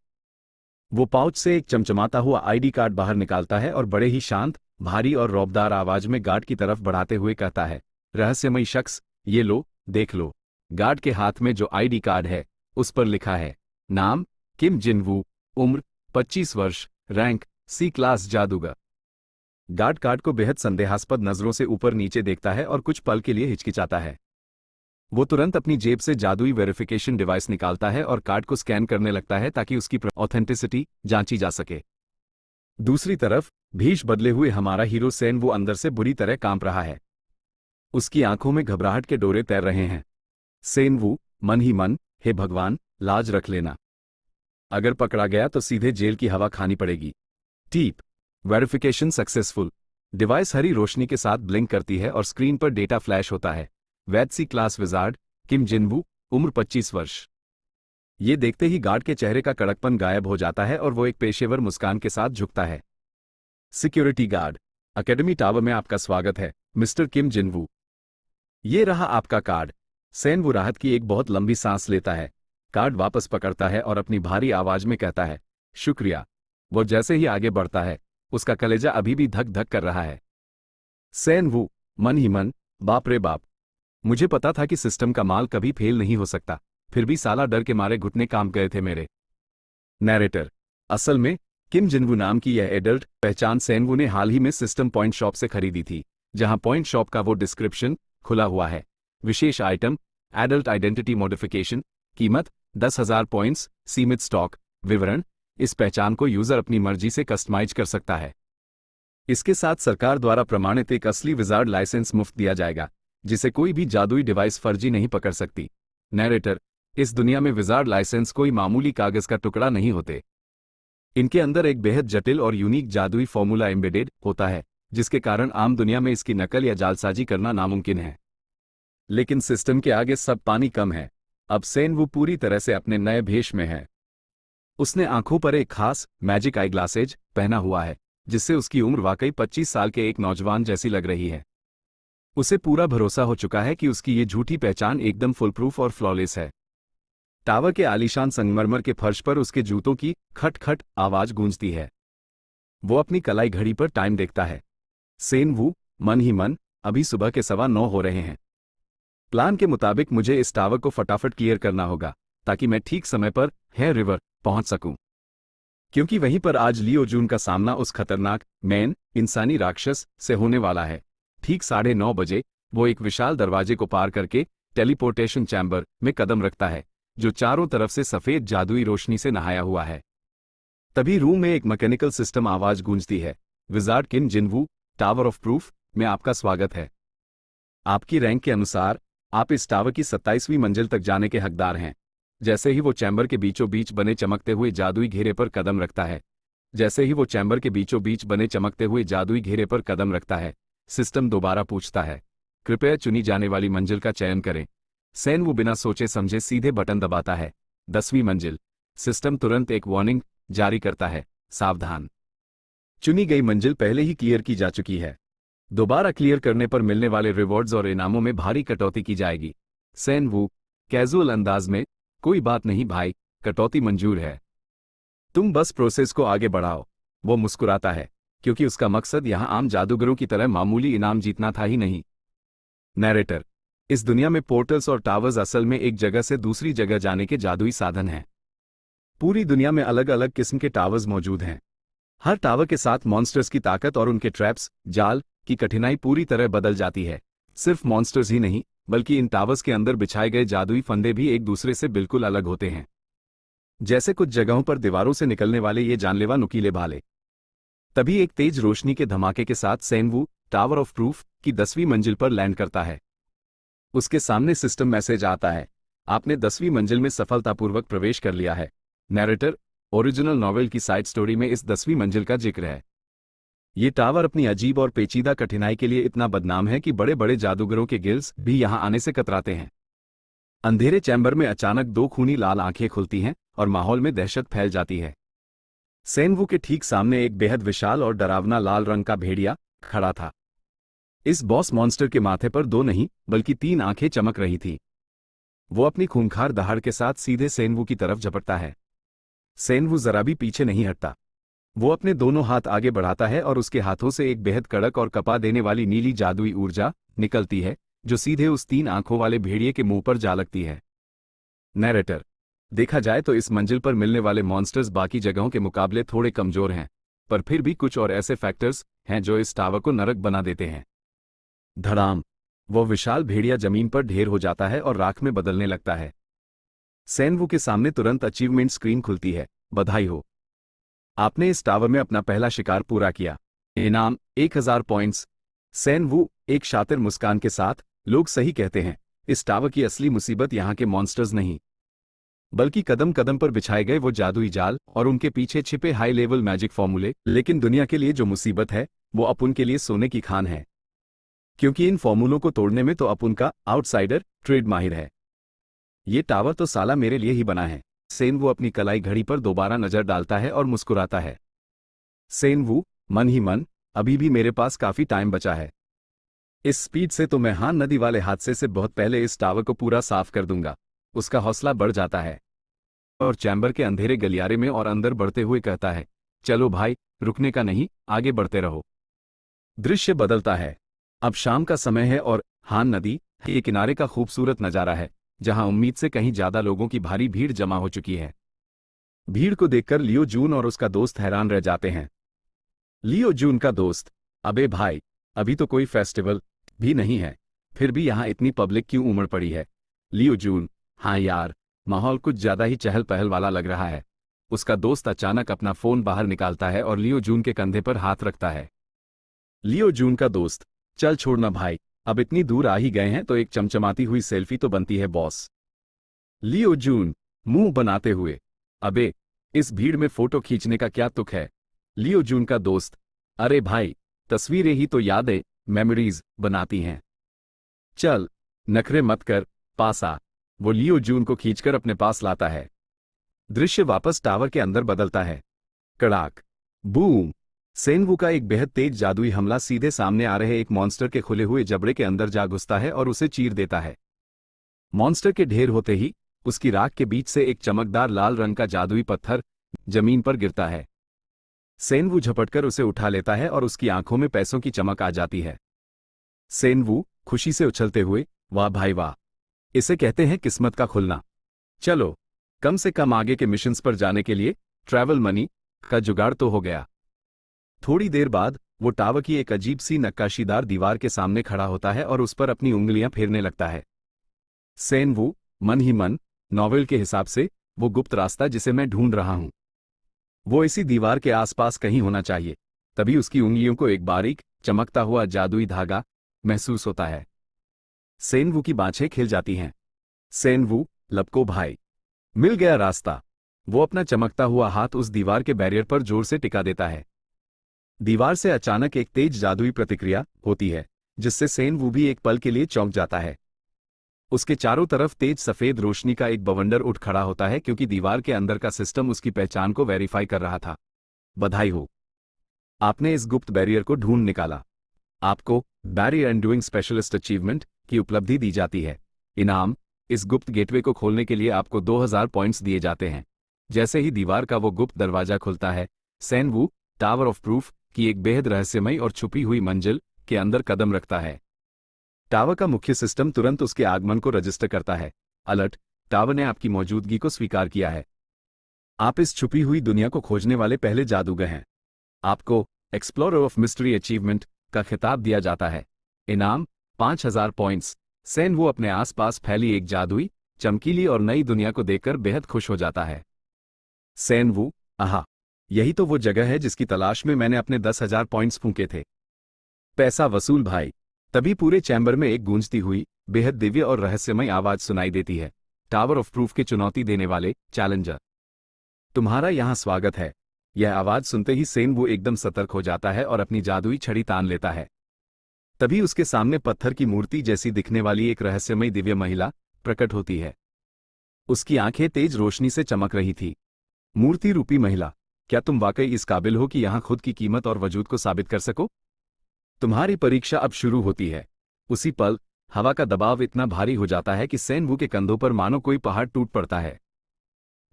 वो पाउच से एक चमचमाता हुआ आईडी कार्ड बाहर निकालता है और बड़े ही शांत, भारी और रौबदार आवाज में गार्ड की तरफ बढ़ाते हुए कहता है, रहस्यमयी शख्स, ये लो, देख लो। गार्ड के हाथ में जो आईडी कार्ड है, उस पर लिखा है, नाम किम जिन वू, उम्र 25 वर्ष, रैंक सी क्लास जादूगर। गार्ड कार्ड को बेहद संदेहास्पद नजरों से ऊपर नीचे देखता है और कुछ पल के लिए हिचकिचाता है। वो तुरंत अपनी जेब से जादुई वेरिफिकेशन डिवाइस निकालता है और कार्ड को स्कैन करने लगता है ताकि उसकी ऑथेंटिसिटी जांची जा सके। दूसरी तरफ भीष बदले हुए हमारा हीरो सेन वो अंदर से बुरी तरह कांप रहा है। उसकी आंखों में घबराहट के डोरे तैर रहे हैं। सेन वू, मन ही मन, हे भगवान, लाज रख लेना। अगर पकड़ा गया तो सीधे जेल की हवा खानी पड़ेगी। टीप, वेरिफिकेशन सक्सेसफुल। डिवाइस हरी रोशनी के साथ ब्लिंक करती है और स्क्रीन पर डेटा फ्लैश होता है। वैदसी क्लास विजार्ड, किम जिन वू, उम्र 25 वर्ष। ये देखते ही गार्ड के चेहरे का कड़कपन गायब हो जाता है और वो एक पेशेवर मुस्कान के साथ झुकता है। सिक्योरिटी गार्ड, एकेडमी टावर में आपका स्वागत है, मिस्टर किम जिन वू। ये रहा आपका कार्ड। सेन वू राहत की एक बहुत लंबी सांस लेता है, कार्ड वापस पकड़ता है और अपनी भारी आवाज में कहता है, शुक्रिया। वो जैसे ही आगे बढ़ता है, उसका कलेजा अभी भी धक धक कर रहा है। सेन वू, मन ही मन, बाप रे बाप, मुझे पता था कि सिस्टम का माल कभी फेल नहीं हो सकता, फिर भी साला डर के मारे घुटने काम गए थे मेरे। नैरेटर, असल में किम जिनवू नाम की यह एडल्ट पहचान सेन वू ने हाल ही में सिस्टम पॉइंट शॉप से खरीदी थी, जहां पॉइंट शॉप का वो डिस्क्रिप्शन खुला हुआ है। विशेष आइटम, एडल्ट आइडेंटिटी मॉडिफिकेशन, कीमत 10,000 पॉइंट्स, सीमित स्टॉक। विवरण, इस पहचान को यूजर अपनी मर्जी से कस्टमाइज कर सकता है। इसके साथ सरकार द्वारा प्रमाणित एक असली विजार्ड लाइसेंस मुफ्त दिया जाएगा, जिसे कोई भी जादुई डिवाइस फर्जी नहीं पकड़ सकती। नैरेटर, इस दुनिया में विजार्ड लाइसेंस कोई मामूली कागज का टुकड़ा नहीं होते। इनके अंदर एक बेहद जटिल और यूनिक जादुई फॉर्मूला एम्बेडेड होता है, जिसके कारण आम दुनिया में इसकी नकल या जालसाजी करना नामुमकिन है। लेकिन सिस्टम के आगे सब पानी कम है। अब सेन वो पूरी तरह से अपने नए भेष में है। उसने आंखों पर एक खास मैजिक आई ग्लासेज पहना हुआ है, जिससे उसकी उम्र वाकई 25 साल के एक नौजवान जैसी लग रही है। उसे पूरा भरोसा हो चुका है कि उसकी ये झूठी पहचान एकदम फुलप्रूफ और फ्लॉलेस है। टावर के आलीशान संगमरमर के फर्श पर उसके जूतों की खट खट आवाज गूंजती है। वो अपनी कलाई घड़ी पर टाइम देखता है। सेन वू, मन ही मन, अभी सुबह के 9:15 हो रहे हैं। प्लान के मुताबिक मुझे इस टावर को फटाफट क्लियर करना होगा, ताकि मैं ठीक समय पर हेयर रिवर पहुंच सकूं। क्योंकि वहीं पर आज लियो जून का सामना उस खतरनाक मैन इंसानी राक्षस से होने वाला है। ठीक 9:30 बजे वो एक विशाल दरवाजे को पार करके टेलीपोर्टेशन चैम्बर में कदम रखता है, जो चारों तरफ से सफेद जादुई रोशनी से नहाया हुआ है। तभी रूम में एक मैकेनिकल सिस्टम आवाज गूंजती है, wizard Kim Jin Woo, tower of proof में आपका स्वागत है। आपकी रैंक के अनुसार आप इस टावर की 27वीं मंजिल तक जाने के हकदार हैं। जैसे ही वो चैम्बर के बीचों बीच बने चमकते हुए जादुई घेरे पर कदम रखता है, सिस्टम दोबारा पूछता है, कृपया चुनी जाने वाली मंजिल का चयन करें। सेन वो बिना सोचे समझे सीधे बटन दबाता है, 10वीं मंजिल। सिस्टम तुरंत एक वार्निंग जारी करता है, सावधान, चुनी गई मंजिल पहले ही क्लियर की जा चुकी है। दोबारा क्लियर करने पर मिलने वाले रिवॉर्ड्स और इनामों में भारी कटौती की जाएगी। सेन वू, कैजुअल अंदाज में, कोई बात नहीं भाई, कटौती मंजूर है, तुम बस प्रोसेस को आगे बढ़ाओ। वो मुस्कुराता है, क्योंकि उसका मकसद यहां आम जादूगरों की तरह मामूली इनाम जीतना था ही नहीं। नैरेटर, इस दुनिया में पोर्टल्स और टावर्स असल में एक जगह से दूसरी जगह जाने के जादुई साधन हैं। पूरी दुनिया में अलग अलग किस्म के टावर्स मौजूद हैं। हर टावर के साथ मॉन्स्टर्स की ताकत और उनके ट्रैप्स, जाल की कठिनाई पूरी तरह बदल जाती है। सिर्फ मॉन्स्टर्स ही नहीं, बल्कि इन टावर्स के अंदर बिछाए गए जादुई फंदे भी एक दूसरे से बिल्कुल अलग होते हैं। जैसे कुछ जगहों पर दीवारों से निकलने वाले ये जानलेवा नुकीले भाले। तभी एक तेज रोशनी के धमाके के साथ सेनवू टावर ऑफ प्रूफ की 10वीं मंजिल पर लैंड करता है। उसके सामने सिस्टम मैसेज आता है, आपने 10वीं मंजिल में सफलतापूर्वक प्रवेश कर लिया है। नैरेटर, ओरिजिनल नॉवेल की साइड स्टोरी में इस 10वीं मंजिल का जिक्र है। ये टावर अपनी अजीब और पेचीदा कठिनाई के लिए इतना बदनाम है कि बड़े बड़े जादूगरों के गिल्ड्स भी यहां आने से कतराते हैं। अंधेरे चैम्बर में अचानक दो खूनी लाल आंखें खुलती हैं और माहौल में दहशत फैल जाती है। सेनवू के ठीक सामने एक बेहद विशाल और डरावना लाल रंग का भेड़िया खड़ा था। इस बॉस मॉन्स्टर के माथे पर दो नहीं बल्कि 3 आंखें चमक रही थी। वो अपनी खूंखार दहाड़ के साथ सीधे सेनवू की तरफ झपटता है। सेनवू जरा भी पीछे नहीं हटता। वो अपने दोनों हाथ आगे बढ़ाता है और उसके हाथों से एक बेहद कड़क और कपा देने वाली नीली जादुई ऊर्जा निकलती है, जो सीधे उस 3 आंखों वाले भेड़िए के मुंह पर जा लगती है। नैरेटर, देखा जाए तो इस मंजिल पर मिलने वाले मॉन्स्टर्स बाकी जगहों के मुकाबले थोड़े कमजोर हैं, पर फिर भी कुछ और ऐसे फैक्टर्स हैं जो इस टावर को नरक बना देते हैं। धड़ाम, वो विशाल भेड़िया जमीन पर ढेर हो जाता है और राख में बदलने लगता है। सेनवू के सामने तुरंत अचीवमेंट स्क्रीन खुलती है, बधाई हो, आपने इस टावर में अपना पहला शिकार पूरा किया। इनाम 1000 पॉइंट्स। सेनवू एक शातिर मुस्कान के साथ, लोग सही कहते हैं, इस टावर की असली मुसीबत यहाँ के मॉन्स्टर्स नहीं, बल्कि कदम कदम पर बिछाए गए वो जादुई जाल और उनके पीछे छिपे हाई लेवल मैजिक फॉर्मूले। लेकिन दुनिया के लिए जो मुसीबत है वो अपुन के लिए सोने की खान है, क्योंकि इन फॉर्मूलों को तोड़ने में तो अपुन का आउटसाइडर ट्रेड माहिर है। ये टावर तो साला मेरे लिए ही बना है। सेनवू अपनी कलाई घड़ी पर दोबारा नजर डालता है और मुस्कुराता है। सेनवू मन ही मन, अभी भी मेरे पास काफी टाइम बचा है। इस स्पीड से तो मैं हान नदी वाले हादसे से बहुत पहले इस टावर को पूरा साफ कर दूंगा। उसका हौसला बढ़ जाता है और चैम्बर के अंधेरे गलियारे में और अंदर बढ़ते हुए कहता है, चलो भाई, रुकने का नहीं, आगे बढ़ते रहो। दृश्य बदलता है। अब शाम का समय है और हान नदी के किनारे का खूबसूरत नजारा है, जहां उम्मीद से कहीं ज्यादा लोगों की भारी भीड़ जमा हो चुकी है। भीड़ को देखकर लियो जून और उसका दोस्त हैरान रह जाते हैं। लियो जून का दोस्त, अबे भाई, अभी तो कोई फेस्टिवल भी नहीं है, फिर भी यहाँ इतनी पब्लिक क्यों उमड़ पड़ी है? लियो जून, हाँ यार, माहौल कुछ ज्यादा ही चहल पहल वाला लग रहा है। उसका दोस्त अचानक अपना फोन बाहर निकालता है और लियो जून के कंधे पर हाथ रखता है। लियो जून का दोस्त, चल छोड़ना भाई, अब इतनी दूर आ ही गए हैं तो एक चमचमाती हुई सेल्फी तो बनती है बॉस। लियो जून मुंह बनाते हुए, अबे, इस भीड़ में फोटो खींचने का क्या तुक है? लियो जून का दोस्त, अरे भाई, तस्वीरें ही तो यादें, मेमोरीज बनाती हैं। चल, नखरे मत कर, पास आ। वो लियो जून को खींचकर अपने पास लाता है। दृश्य वापस टावर के अंदर बदलता है। कड़ाक, बूम, सेनवू का एक बेहद तेज जादुई हमला सीधे सामने आ रहे एक मॉन्स्टर के खुले हुए जबड़े के अंदर जा घुसता है और उसे चीर देता है। मॉन्स्टर के ढेर होते ही उसकी राख के बीच से एक चमकदार लाल रंग का जादुई पत्थर जमीन पर गिरता है। सेनवू झपटकर उसे उठा लेता है और उसकी आंखों में पैसों की चमक आ जाती है। सेनवू खुशी से उछलते हुए, वाह भाई वाह, इसे कहते हैं किस्मत का खुलना। चलो, कम से कम आगे के मिशंस पर जाने के लिए ट्रैवल मनी का जुगाड़ तो हो गया। थोड़ी देर बाद वो टावर की एक अजीब सी नक्काशीदार दीवार के सामने खड़ा होता है और उस पर अपनी उंगलियां फेरने लगता है। सेनवू मन ही मन, नॉवेल के हिसाब से वो गुप्त रास्ता जिसे मैं ढूंढ रहा हूं, वो इसी दीवार के आसपास कहीं होना चाहिए। तभी उसकी उंगलियों को एक बारीक चमकता हुआ जादुई धागा महसूस होता है। सेनवू की बाछें खिल जाती हैं। सेनवू, लपको भाई, मिल गया रास्ता। वो अपना चमकता हुआ हाथ उस दीवार के बैरियर पर जोर से टिका देता है। दीवार से अचानक एक तेज जादुई प्रतिक्रिया होती है, जिससे सेनवू भी एक पल के लिए चौंक जाता है। उसके चारों तरफ तेज सफेद रोशनी का एक बवंडर उठ खड़ा होता है, क्योंकि दीवार के अंदर का सिस्टम उसकी पहचान को वेरीफाई कर रहा था। बधाई हो, आपने इस गुप्त बैरियर को ढूंढ निकाला। आपको बैरियर एंडुइंग स्पेशलिस्ट अचीवमेंट की उपलब्धि दी जाती है। इनाम, इस गुप्त गेटवे को खोलने के लिए आपको 2000 पॉइंट्स दिए जाते हैं। जैसे ही दीवार का वो गुप्त दरवाजा खुलता है, सेनवू टावर ऑफ प्रूफ की एक बेहद रहस्यमयी और छुपी हुई मंजिल के अंदर कदम रखता है। टावर का मुख्य सिस्टम तुरंत उसके आगमन को रजिस्टर करता है। अलर्ट, टावर ने आपकी मौजूदगी को स्वीकार किया है। आप इस छुपी हुई दुनिया को खोजने वाले पहले जादूगर हैं। आपको एक्सप्लोरर ऑफ मिस्ट्री अचीवमेंट का खिताब दिया जाता है। इनाम 5000 पॉइंट्स। सेन वो अपने आसपास फैली एक जादुई, चमकीली और नई दुनिया को देखकर बेहद खुश हो जाता है। सेन वू, आहा, यही तो वो जगह है जिसकी तलाश में मैंने अपने 10,000 पॉइंट्स फूंके थे। पैसा वसूल भाई। तभी पूरे चैम्बर में एक गूंजती हुई, बेहद दिव्य और रहस्यमय आवाज सुनाई देती है। टावर ऑफ प्रूफ के चुनौती देने वाले चैलेंजर, तुम्हारा यहां स्वागत है। यह आवाज सुनते ही सेन वो एकदम सतर्क हो जाता है और अपनी जादुई छड़ी तान लेता है। तभी उसके सामने पत्थर की मूर्ति जैसी दिखने वाली एक रहस्यमय दिव्य महिला प्रकट होती है। उसकी आंखें तेज रोशनी से चमक रही थी। मूर्ति रूपी महिला, क्या तुम वाकई इस काबिल हो कि यहां खुद की कीमत और वजूद को साबित कर सको? तुम्हारी परीक्षा अब शुरू होती है। उसी पल हवा का दबाव इतना भारी हो जाता है कि सेन वू के कंधों पर मानो कोई पहाड़ टूट पड़ता है।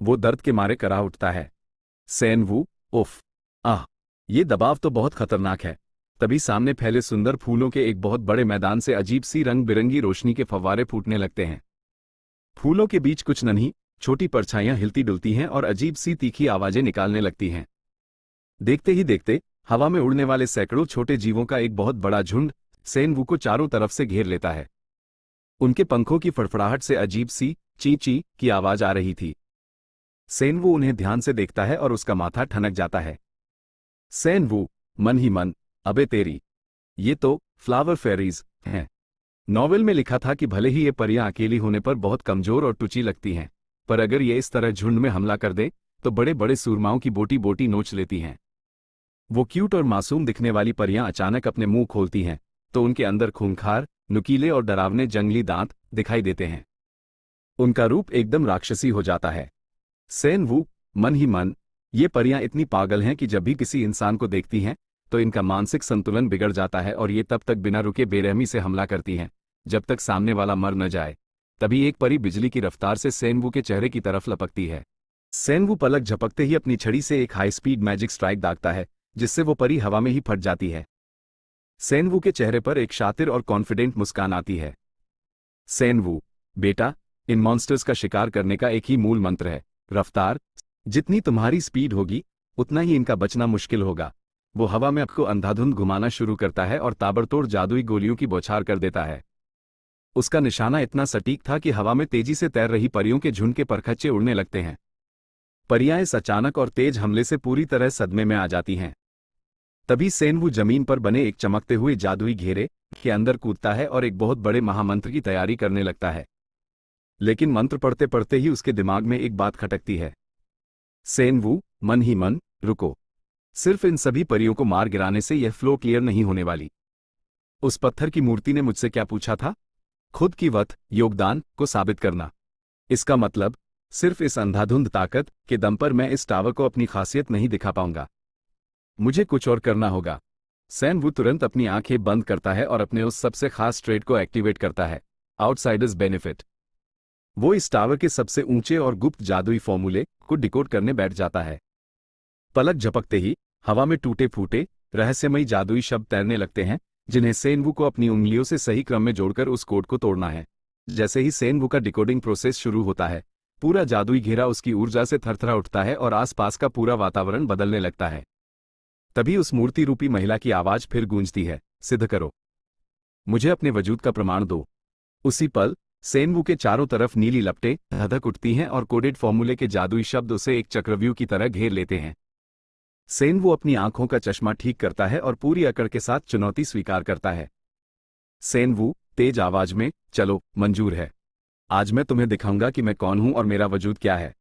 वो दर्द के मारे करा उठता है। सेन वू, उफ, आह, ये दबाव तो बहुत खतरनाक है। तभी सामने फैले सुंदर फूलों के एक बहुत बड़े मैदान से अजीब सी रंग बिरंगी रोशनी के फव्वारे फूटने लगते हैं। फूलों के बीच कुछ नन्ही छोटी परछाइयां हिलती डुलती हैं और अजीब सी तीखी आवाजें निकालने लगती हैं। देखते ही देखते हवा में उड़ने वाले सैकड़ों छोटे जीवों का एक बहुत बड़ा झुंड सेन वू को चारों तरफ से घेर लेता है। उनके पंखों की फड़फड़ाहट से अजीब सी ची ची की आवाज आ रही थी। सेन वू उन्हें ध्यान से देखता है और उसका माथा ठनक जाता है। सेन वू, मन ही मन, अबे तेरी, ये तो फ्लावर फेरीज हैं। नॉवेल में लिखा था कि भले ही ये परियां अकेली होने पर बहुत कमजोर और टुची लगती हैं, पर अगर ये इस तरह झुंड में हमला कर दे तो बड़े बड़े सूरमाओं की बोटी बोटी नोच लेती हैं। वो क्यूट और मासूम दिखने वाली परियां अचानक अपने मुंह खोलती हैं तो उनके अंदर खूंखार, नुकीले और डरावने जंगली दांत दिखाई देते हैं। उनका रूप एकदम राक्षसी हो जाता है। सेन वू, मन ही मन, ये परियां इतनी पागल हैं कि जब भी किसी इंसान को देखती हैं तो इनका मानसिक संतुलन बिगड़ जाता है और ये तब तक बिना रुके बेरहमी से हमला करती हैं जब तक सामने वाला मर न जाए। तभी एक परी बिजली की रफ्तार से सेन वू के चेहरे की तरफ लपकती है। सेन वू पलक झपकते ही अपनी छड़ी से एक हाई स्पीड मैजिक स्ट्राइक दागता है, जिससे वो परी हवा में ही फट जाती है। सेन वू के चेहरे पर एक शातिर और कॉन्फिडेंट मुस्कान आती है। सेन वू, बेटा, इन मॉन्स्टर्स का शिकार करने का एक ही मूल मंत्र है, रफ्तार। जितनी तुम्हारी स्पीड होगी उतना ही इनका बचना मुश्किल होगा। वो हवा में आपको अंधाधुंध घुमाना शुरू करता है और ताबड़तोड़ जादुई गोलियों की बौछार कर देता है। उसका निशाना इतना सटीक था कि हवा में तेजी से तैर रही परियों के झुंड के परखच्चे उड़ने लगते हैं। परियां इस अचानक और तेज हमले से पूरी तरह सदमे में आ जाती हैं। तभी सेन वू जमीन पर बने एक चमकते हुए जादुई घेरे के अंदर कूदता है और एक बहुत बड़े महामंत्र की तैयारी करने लगता है। लेकिन मंत्र पढ़ते पढ़ते ही उसके दिमाग में एक बात खटकती है। सेन वू, मन ही मन, रुको। सिर्फ इन सभी परियों को मार गिराने से यह फ्लो क्लियर नहीं होने वाली। उस पत्थर की मूर्ति ने मुझसे क्या पूछा था? खुद की वथ योगदान को साबित करना। इसका मतलब सिर्फ इस अंधाधुंध ताकत के दम पर मैं इस टावर को अपनी खासियत नहीं दिखा पाऊंगा। मुझे कुछ और करना होगा। सेन वू तुरंत अपनी आंखें बंद करता है और अपने उस सबसे खास ट्रेड को एक्टिवेट करता है, आउटसाइडर्स बेनिफिट। वो इस टावर के सबसे ऊंचे और गुप्त जादुई फॉर्मूले को डिकोड करने बैठ जाता है। पलक झपकते ही हवा में टूटे फूटे रहस्यमयी जादुई शब्द तैरने लगते हैं, जिन्हें सेन वू को अपनी उंगलियों से सही क्रम में जोड़कर उस कोड को तोड़ना है। जैसे ही सेन वू का डिकोडिंग प्रोसेस शुरू होता है, पूरा जादुई घेरा उसकी ऊर्जा से थरथरा उठता है और आसपास का पूरा वातावरण बदलने लगता है। तभी उस मूर्ति रूपी महिला की आवाज फिर गूंजती है, सिद्ध करो, मुझे अपने वजूद का प्रमाण दो। उसी पल सेन वू के चारों तरफ नीली लपटें धधक उठती हैं और कोडेड फॉर्मूले के जादुई शब्द उसे एक चक्रव्यूह की तरह घेर लेते हैं। सेन वू अपनी आंखों का चश्मा ठीक करता है और पूरी अकड़ के साथ चुनौती स्वीकार करता है। सेन वू, तेज आवाज में, चलो, मंजूर है। आज मैं तुम्हें दिखाऊंगा कि मैं कौन हूं और मेरा वजूद क्या है।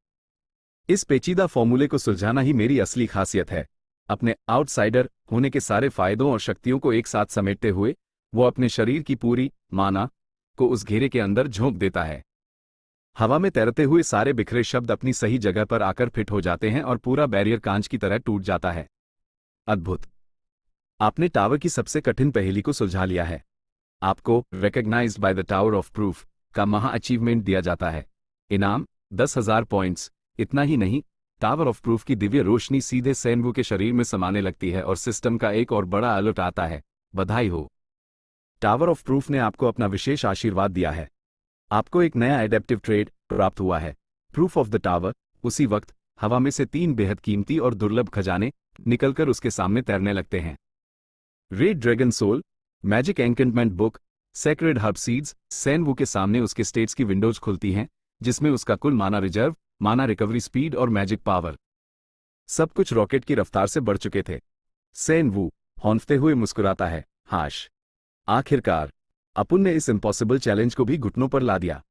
इस पेचीदा फॉर्मूले को सुलझाना ही मेरी असली खासियत है। अपने आउटसाइडर होने के सारे फायदों और शक्तियों को एक साथ समेटते हुए वो अपने शरीर की पूरी माना को उस घेरे के अंदर झोंक देता है। हवा में तैरते हुए सारे बिखरे शब्द अपनी सही जगह पर आकर फिट हो जाते हैं और पूरा बैरियर कांच की तरह टूट जाता है। अद्भुत! आपने टावर की सबसे कठिन पहेली को सुलझा लिया है। आपको recognized by the tower of proof का महा अचीवमेंट दिया जाता है। इनाम 10,000 पॉइंट्स। इतना ही नहीं, टावर ऑफ प्रूफ की दिव्य रोशनी सीधे सेन वू के शरीर में समाने लगती है और सिस्टम का एक और बड़ा अलर्ट आता है। बधाई हो! टावर ऑफ प्रूफ ने आपको अपना विशेष आशीर्वाद दिया है। आपको एक नया एडेप्टिव ट्रेड प्राप्त हुआ है, प्रूफ ऑफ द टावर। उसी वक्त हवा में से 3 बेहद कीमती और दुर्लभ खजाने निकलकर उसके सामने तैरने लगते हैं। Red dragon soul, magic enchantment book, sacred herb seeds. Sen Wu के सामने उसके स्टेट्स की विंडोज खुलती हैं, जिसमें उसका कुल माना रिजर्व, माना रिकवरी स्पीड और मैजिक पावर सब कुछ रॉकेट की रफ्तार से बढ़ चुके थे। सेन वू हौंफते हुए मुस्कुराता है, हाश, आखिरकार अपुन ने इस इम्पॉसिबल चैलेंज को भी घुटनों पर ला दिया।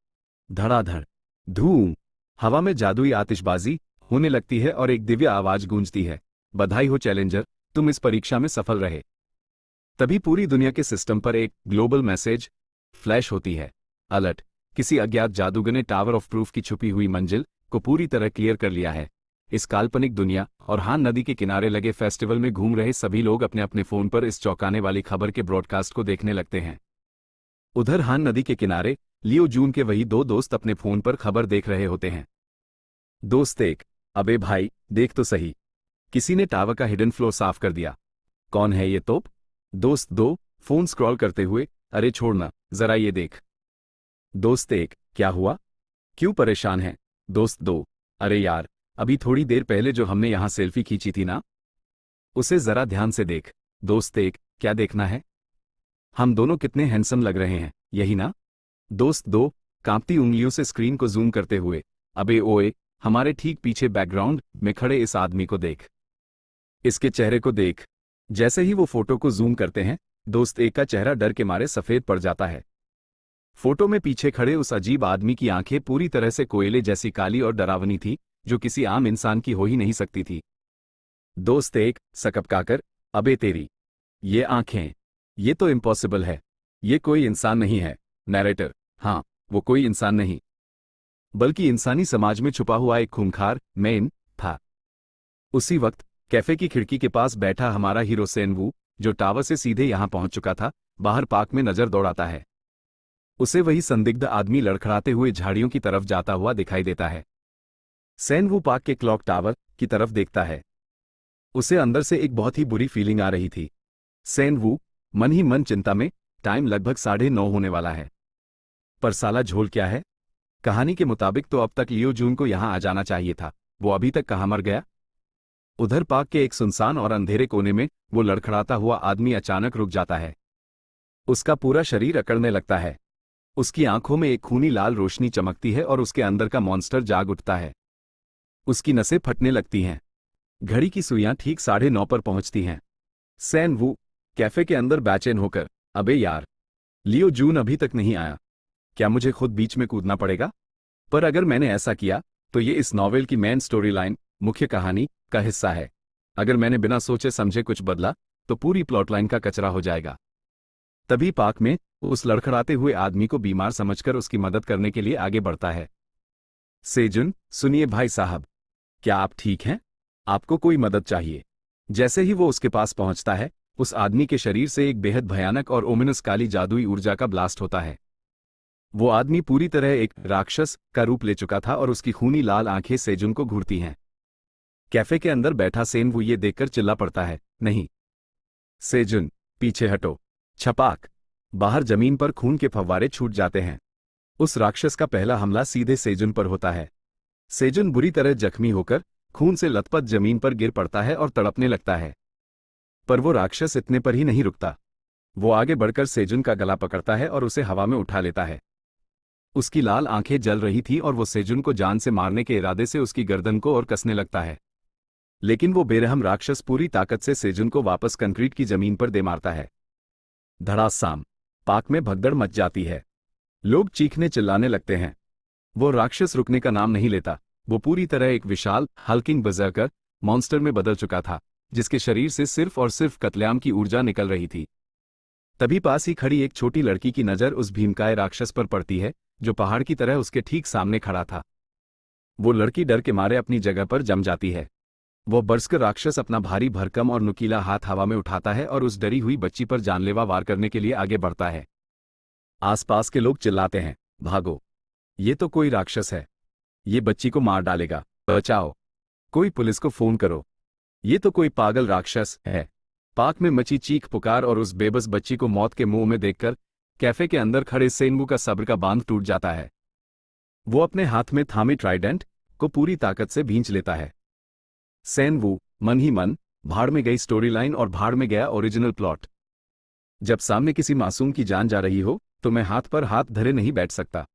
धड़ाधड़, धूम, हवा में जादुई आतिशबाजी होने लगती है और एक दिव्य आवाज गूंजती है, बधाई हो चैलेंजर, तुम इस परीक्षा में सफल रहे। तभी पूरी दुनिया के सिस्टम पर एक ग्लोबल मैसेज फ्लैश होती है, अलर्ट, किसी अज्ञात जादूगर ने टावर ऑफ प्रूफ की छुपी हुई मंजिल को पूरी तरह क्लियर कर लिया है। इस काल्पनिक दुनिया और हान नदी के किनारे लगे फेस्टिवल में घूम रहे सभी लोग अपने अपने फोन पर इस चौंकाने वाली खबर के ब्रॉडकास्ट को देखने लगते हैं। उधर हान नदी के किनारे लियो जून के वही दो दोस्त अपने फोन पर खबर देख रहे होते हैं। दोस्त एक, अबे भाई देख तो सही, किसी ने टावर का हिडन फ्लो साफ कर दिया। कौन है ये तोप? दोस्त दो, फोन स्क्रॉल करते हुए, अरे छोड़ना, जरा ये देख। दोस्त एक, क्या हुआ, क्यों परेशान है? दोस्त दो, अरे यार, अभी थोड़ी देर पहले जो हमने यहां सेल्फी खींची थी ना, उसे जरा ध्यान से देख। दोस्त एक, क्या देखना है? हम दोनों कितने हैंडसम लग रहे हैं, यही ना? दोस्त दो, कांपती उंगलियों से स्क्रीन को जूम करते हुए, अबे ओए, हमारे ठीक पीछे बैकग्राउंड में खड़े इस आदमी को देख, इसके चेहरे को देख। जैसे ही वो फोटो को जूम करते हैं, दोस्त एक का चेहरा डर के मारे सफेद पड़ जाता है। फोटो में पीछे खड़े उस अजीब आदमी की आंखें पूरी तरह से कोयले जैसी काली और डरावनी थी, जो किसी आम इंसान की हो ही नहीं सकती थी। दोस्त एक सकपकाकर, अबे तेरी ये आंखें, ये तो इम्पॉसिबल है, ये कोई इंसान नहीं है। नैरेटर, हाँ, वो कोई इंसान नहीं, बल्कि इंसानी समाज में छुपा हुआ एक खूंखार मेन था। उसी वक्त कैफे की खिड़की के पास बैठा हमारा हीरो सेन वू, जो टावर से सीधे यहां पहुंच चुका था, बाहर पार्क में नजर दौड़ाता है। उसे वही संदिग्ध आदमी लड़खड़ाते हुए झाड़ियों की तरफ जाता हुआ दिखाई देता है। सेन वू पार्क के क्लॉक टावर की तरफ देखता है। उसे अंदर से एक बहुत ही बुरी फीलिंग आ रही थी। सेन वू मन ही मन चिंता में, टाइम लगभग 9:30 होने वाला है। पर साला झोल क्या है? कहानी के मुताबिक तो अब तक लियो जून को यहां आ जाना चाहिए था, वो अभी तक कहां मर गया? उधर पार्क के एक सुनसान और अंधेरे कोने में वो लड़खड़ाता हुआ आदमी अचानक रुक जाता है। उसका पूरा शरीर अकड़ने लगता है। उसकी आंखों में एक खूनी लाल रोशनी चमकती है और उसके अंदर का मॉन्स्टर जाग उठता है। उसकी नसें फटने लगती हैं। घड़ी की सुइयां ठीक 9:30 पर पहुंचती हैं। सैन वू कैफे के अंदर बेचैन होकर, अबे यार, लियो जून अभी तक नहीं आया, क्या मुझे खुद बीच में कूदना पड़ेगा? पर अगर मैंने ऐसा किया तो ये इस नॉवेल की मेन स्टोरी लाइन, मुख्य कहानी का हिस्सा है। अगर मैंने बिना सोचे समझे कुछ बदला तो पूरी प्लॉट लाइन का कचरा हो जाएगा। तभी पार्क में उस लड़खड़ाते हुए आदमी को बीमार समझकर उसकी मदद करने के लिए आगे बढ़ता है। सेजुन, सुनिए भाई साहब, क्या आप ठीक हैं? आपको कोई मदद चाहिए? जैसे ही वो उसके पास पहुंचता है, उस आदमी के शरीर से एक बेहद भयानक और ओमिनस काली जादुई ऊर्जा का ब्लास्ट होता है। वो आदमी पूरी तरह एक राक्षस का रूप ले चुका था और उसकी खूनी लाल आंखें सेजुन को घूरती हैं। कैफे के अंदर बैठा सेन वो ये देखकर चिल्ला पड़ता है, नहीं सेजुन, पीछे हटो। छपाक, बाहर जमीन पर खून के फव्वारे छूट जाते हैं। उस राक्षस का पहला हमला सीधे सेजुन पर होता है। सेजुन बुरी तरह जख्मी होकर खून से लथपथ जमीन पर गिर पड़ता है और तड़पने लगता है। पर वो राक्षस इतने पर ही नहीं रुकता। वो आगे बढ़कर सेजुन का गला पकड़ता है और उसे हवा में उठा लेता है। उसकी लाल आंखें जल रही थी और वो सेजुन को जान से मारने के इरादे से उसकी गर्दन को और कसने लगता है। लेकिन वो बेरहम राक्षस पूरी ताकत से सेजुन को वापस कंक्रीट की जमीन पर दे मारता है। धड़ासाम, पार्क में भगदड़ मच जाती है। लोग चीखने चिल्लाने लगते हैं। वो राक्षस रुकने का नाम नहीं लेता। वो पूरी तरह एक विशाल हल्किंग बर्ज़र्कर मॉन्स्टर में बदल चुका था, जिसके शरीर से सिर्फ और सिर्फ कत्लेआम की ऊर्जा निकल रही थी। तभी पास ही खड़ी एक छोटी लड़की की नज़र उस भीमकाय राक्षस पर पड़ती है, जो पहाड़ की तरह उसके ठीक सामने खड़ा था। वो लड़की डर के मारे अपनी जगह पर जम जाती है। वो बरस्कर राक्षस अपना भारी भरकम और नुकीला हाथ हवा में उठाता है और उस डरी हुई बच्ची पर जानलेवा वार करने के लिए आगे बढ़ता है। आसपास के लोग चिल्लाते हैं, भागो, ये तो कोई राक्षस है, ये बच्ची को मार डालेगा, बचाओ, कोई पुलिस को फोन करो, ये तो कोई पागल राक्षस है। पार्क में मची चीख पुकार और उस बेबस बच्ची को मौत के मुंह में देखकर कैफे के अंदर खड़े सेनवू का सब्र का बांध टूट जाता है। वो अपने हाथ में थामे ट्राइडेंट को पूरी ताकत से भींच लेता है। सेन वू मन ही मन भाड़ में गई स्टोरी लाइन और भाड़ में गया ओरिजिनल प्लॉट। जब सामने किसी मासूम की जान जा रही हो तो मैं हाथ पर हाथ धरे नहीं बैठ सकता।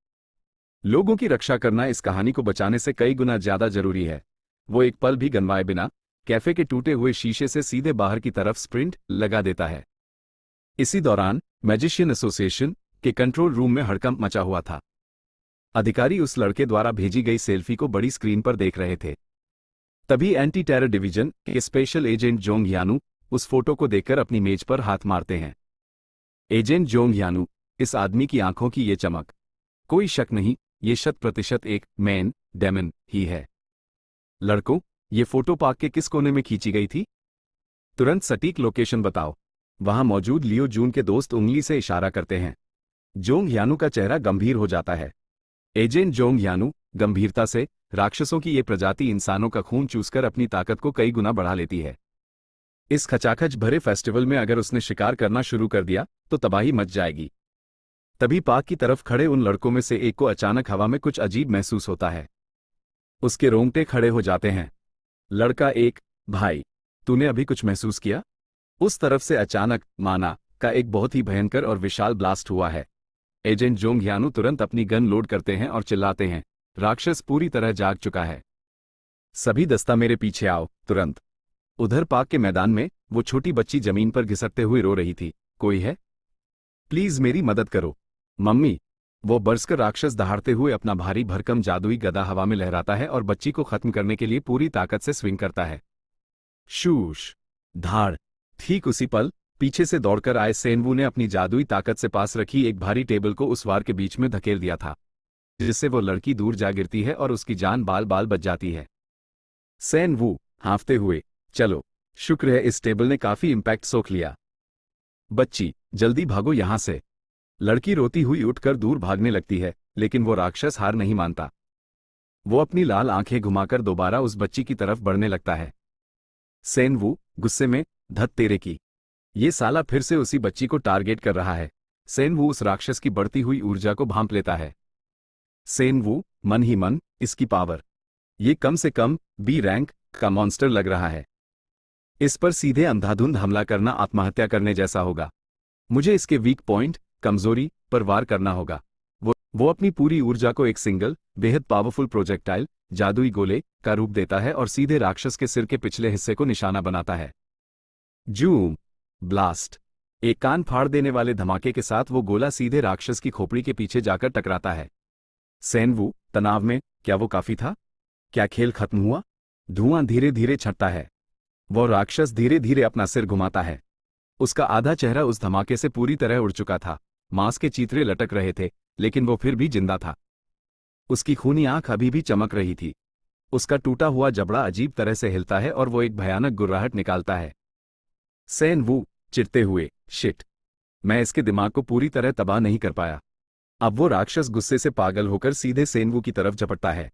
लोगों की रक्षा करना इस कहानी को बचाने से कई गुना ज्यादा जरूरी है। वो एक पल भी गंवाए बिना कैफे के टूटे हुए शीशे से सीधे बाहर की तरफ स्प्रिंट लगा देता है। इसी दौरान मैजिशियन एसोसिएशन के कंट्रोल रूम में हड़कंप मचा हुआ था। अधिकारी उस लड़के द्वारा भेजी गई सेल्फी को बड़ी स्क्रीन पर देख रहे थे। तभी एंटी टेरर डिवीजन के स्पेशल एजेंट जोंग यानू उस फोटो को देखकर अपनी मेज पर हाथ मारते हैं। एजेंट जोंग यानू, इस आदमी की आंखों की ये चमक, कोई शक नहीं, ये 100% एक मैन डेमन ही है। लड़कों, ये फोटो पार्क के किस कोने में खींची गई थी? तुरंत सटीक लोकेशन बताओ। वहां मौजूद लियो जून के दोस्त उंगली से इशारा करते हैं। जोंग यानू का चेहरा गंभीर हो जाता है। एजेंट जोंग यानू गंभीरता से, राक्षसों की ये प्रजाति इंसानों का खून चूसकर अपनी ताकत को कई गुना बढ़ा लेती है। इस खचाखच भरे फेस्टिवल में अगर उसने शिकार करना शुरू कर दिया तो तबाही मच जाएगी। तभी पार्क की तरफ खड़े उन लड़कों में से एक को अचानक हवा में कुछ अजीब महसूस होता है। उसके रोंगटे खड़े हो जाते हैं। लड़का एक, भाई, तूने अभी कुछ महसूस किया? उस तरफ से अचानक माना का एक बहुत ही भयंकर और विशाल ब्लास्ट हुआ है। एजेंट जोंग यानू तुरंत अपनी गन लोड करते हैं और चिल्लाते हैं, राक्षस पूरी तरह जाग चुका है। सभी दस्ता मेरे पीछे आओ, तुरंत। उधर पार्क के मैदान में वो छोटी बच्ची जमीन पर घिसकते हुए रो रही थी। कोई है? प्लीज मेरी मदद करो, मम्मी। वो बरसकर राक्षस दहाड़ते हुए अपना भारी भरकम जादुई गदा हवा में लहराता है और बच्ची को खत्म करने के लिए पूरी ताकत से स्विंग करता है। शूश, धाड़। ठीक उसी पल पीछे से दौड़कर आए सेनवू ने अपनी जादुई ताकत से पास रखी एक भारी टेबल को उस वार के बीच में धकेल दिया था, जिससे वो लड़की दूर जा गिरती है और उसकी जान बाल बाल बच जाती है। सेनवू हांफते हुए, चलो, शुक्र है इस टेबल ने काफी इम्पैक्ट सोख लिया। बच्ची, जल्दी भागो यहां से। लड़की रोती हुई उठकर दूर भागने लगती है, लेकिन वो राक्षस हार नहीं मानता। वो अपनी लाल आंखें घुमाकर दोबारा उस बच्ची की तरफ बढ़ने लगता है। सेनवू गुस्से में, धत तेरे की, ये साला फिर से उसी बच्ची को टारगेट कर रहा है। सेनवू उस राक्षस की बढ़ती हुई ऊर्जा को भांप लेता है। सेनवू मन ही मन, इसकी पावर, ये कम से कम बी रैंक का मॉन्स्टर लग रहा है। इस पर सीधे अंधाधुंध हमला करना आत्महत्या करने जैसा होगा। मुझे इसके वीक पॉइंट, कमजोरी पर वार करना होगा। वो अपनी पूरी ऊर्जा को एक सिंगल बेहद पावरफुल प्रोजेक्टाइल, जादुई गोले का रूप देता है और सीधे राक्षस के सिर के पिछले हिस्से को निशाना बनाता है। Zoom, blast. एक कान फाड़ देने वाले धमाके के साथ वो गोला सीधे राक्षस की खोपड़ी के पीछे जाकर टकराता है। सेनवू तनाव में, क्या वो काफी था? क्या खेल खत्म हुआ? धुआं धीरे धीरे छटता है। वो राक्षस धीरे धीरे अपना सिर घुमाता है। उसका आधा चेहरा उस धमाके से पूरी तरह उड़ चुका था। मांस के चीथड़े लटक रहे थे, लेकिन वो फिर भी जिंदा था। उसकी खूनी आंख अभी भी चमक रही थी। उसका टूटा हुआ जबड़ा अजीब तरह से हिलता है और वो एक भयानक गुर्राहट निकालता है। सेनवू चिढ़ते हुए, शिट, मैं इसके दिमाग को पूरी तरह तबाह नहीं कर पाया। अब वो राक्षस गुस्से से पागल होकर सीधे सेनवू की तरफ झपटता है।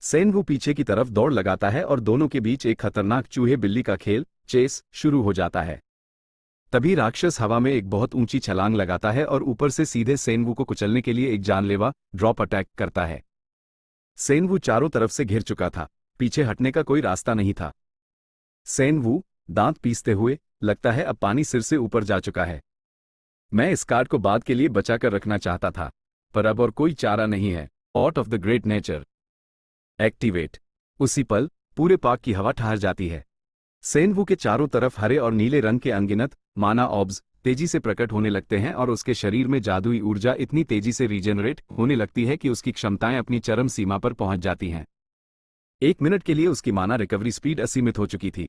सेनवू पीछे की तरफ दौड़ लगाता है और दोनों के बीच एक खतरनाक चूहे बिल्ली का खेल, चेस, शुरू हो जाता है। तभी राक्षस हवा में एक बहुत ऊंची छलांग लगाता है और ऊपर से सीधे सेनवू को कुचलने के लिए एक जानलेवा ड्रॉप अटैक करता है। सेनवू चारों तरफ से घिर चुका था, पीछे हटने का कोई रास्ता नहीं था। सेनवू दांत पीसते हुए, लगता है अब पानी सिर से ऊपर जा चुका है। मैं इस कार्ड को बाद के लिए बचाकर रखना चाहता था, पर अब और कोई चारा नहीं है। Out of the great nature activate. उसी पल पूरे पार्क की हवा ठहर जाती है। सेनवू के चारों तरफ हरे और नीले रंग के अनगिनत माना ऑब्स तेजी से प्रकट होने लगते हैं और उसके शरीर में जादुई ऊर्जा इतनी तेजी से रीजनरेट होने लगती है कि उसकी क्षमताएं अपनी चरम सीमा पर पहुंच जाती हैं। 1 मिनट के लिए उसकी माना रिकवरी स्पीड असीमित हो चुकी थी।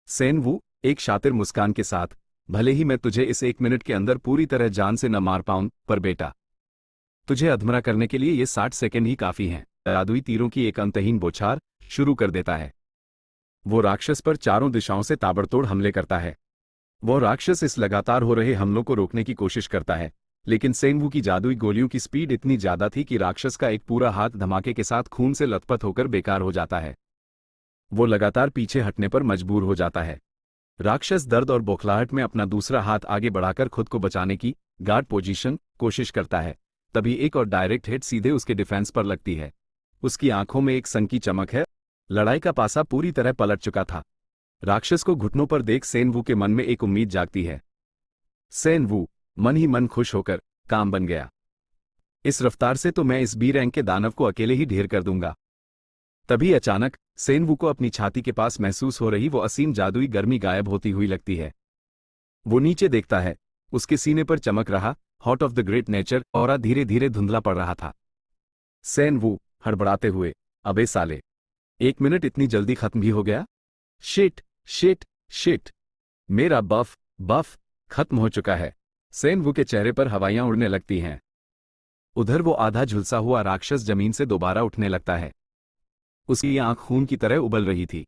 सेनवू एक शातिर मुस्कान के साथ, भले ही मैं तुझे इस 1 मिनट के अंदर पूरी तरह जान से न मार पाऊं, पर बेटा, तुझे अधमरा करने के लिए ये 60 सेकंड ही काफी हैं। जादुई तीरों की एक अंतहीन बौछार शुरू कर देता है। वो राक्षस पर चारों दिशाओं से ताबड़तोड़ हमले करता है। वो राक्षस इस लगातार हो रहे हमलों को रोकने की कोशिश करता है, लेकिन सेनवू की जादुई गोलियों की स्पीड इतनी ज्यादा थी कि राक्षस का एक पूरा हाथ धमाके के साथ खून से लथपथ होकर बेकार हो जाता है। वो लगातार पीछे हटने पर मजबूर हो जाता है। राक्षस दर्द और बौखलाहट में अपना दूसरा हाथ आगे बढ़ाकर खुद को बचाने की गार्ड पोजीशन कोशिश करता है। तभी एक और डायरेक्ट हिट सीधे उसके डिफेंस पर लगती है। उसकी आंखों में एक संकी चमक है। लड़ाई का पासा पूरी तरह पलट चुका था। राक्षस को घुटनों पर देख सेन वू के मन में एक उम्मीद जागती है। सेन वू मन ही मन खुश होकर काम बन गया। इस रफ्तार से तो मैं इस बी रैंक के दानव को अकेले ही ढेर कर दूंगा। तभी अचानक सेन वू को अपनी छाती के पास महसूस हो रही वो असीम जादुई गर्मी गायब होती हुई लगती है। वो नीचे देखता है, उसके सीने पर चमक रहा hot of the great nature aura धीरे धीरे धुंधला पड़ रहा था। सेन वू हड़बड़ाते हुए, अबे साले, 1 मिनट इतनी जल्दी खत्म भी हो गया? शिट शिट शिट, मेरा बफ खत्म हो चुका है। सेन वू के चेहरे पर हवाइयां उड़ने लगती हैं। उधर वो आधा झुलसा हुआ राक्षस जमीन से दोबारा उठने लगता है। उसकी आंख खून की तरह उबल रही थी।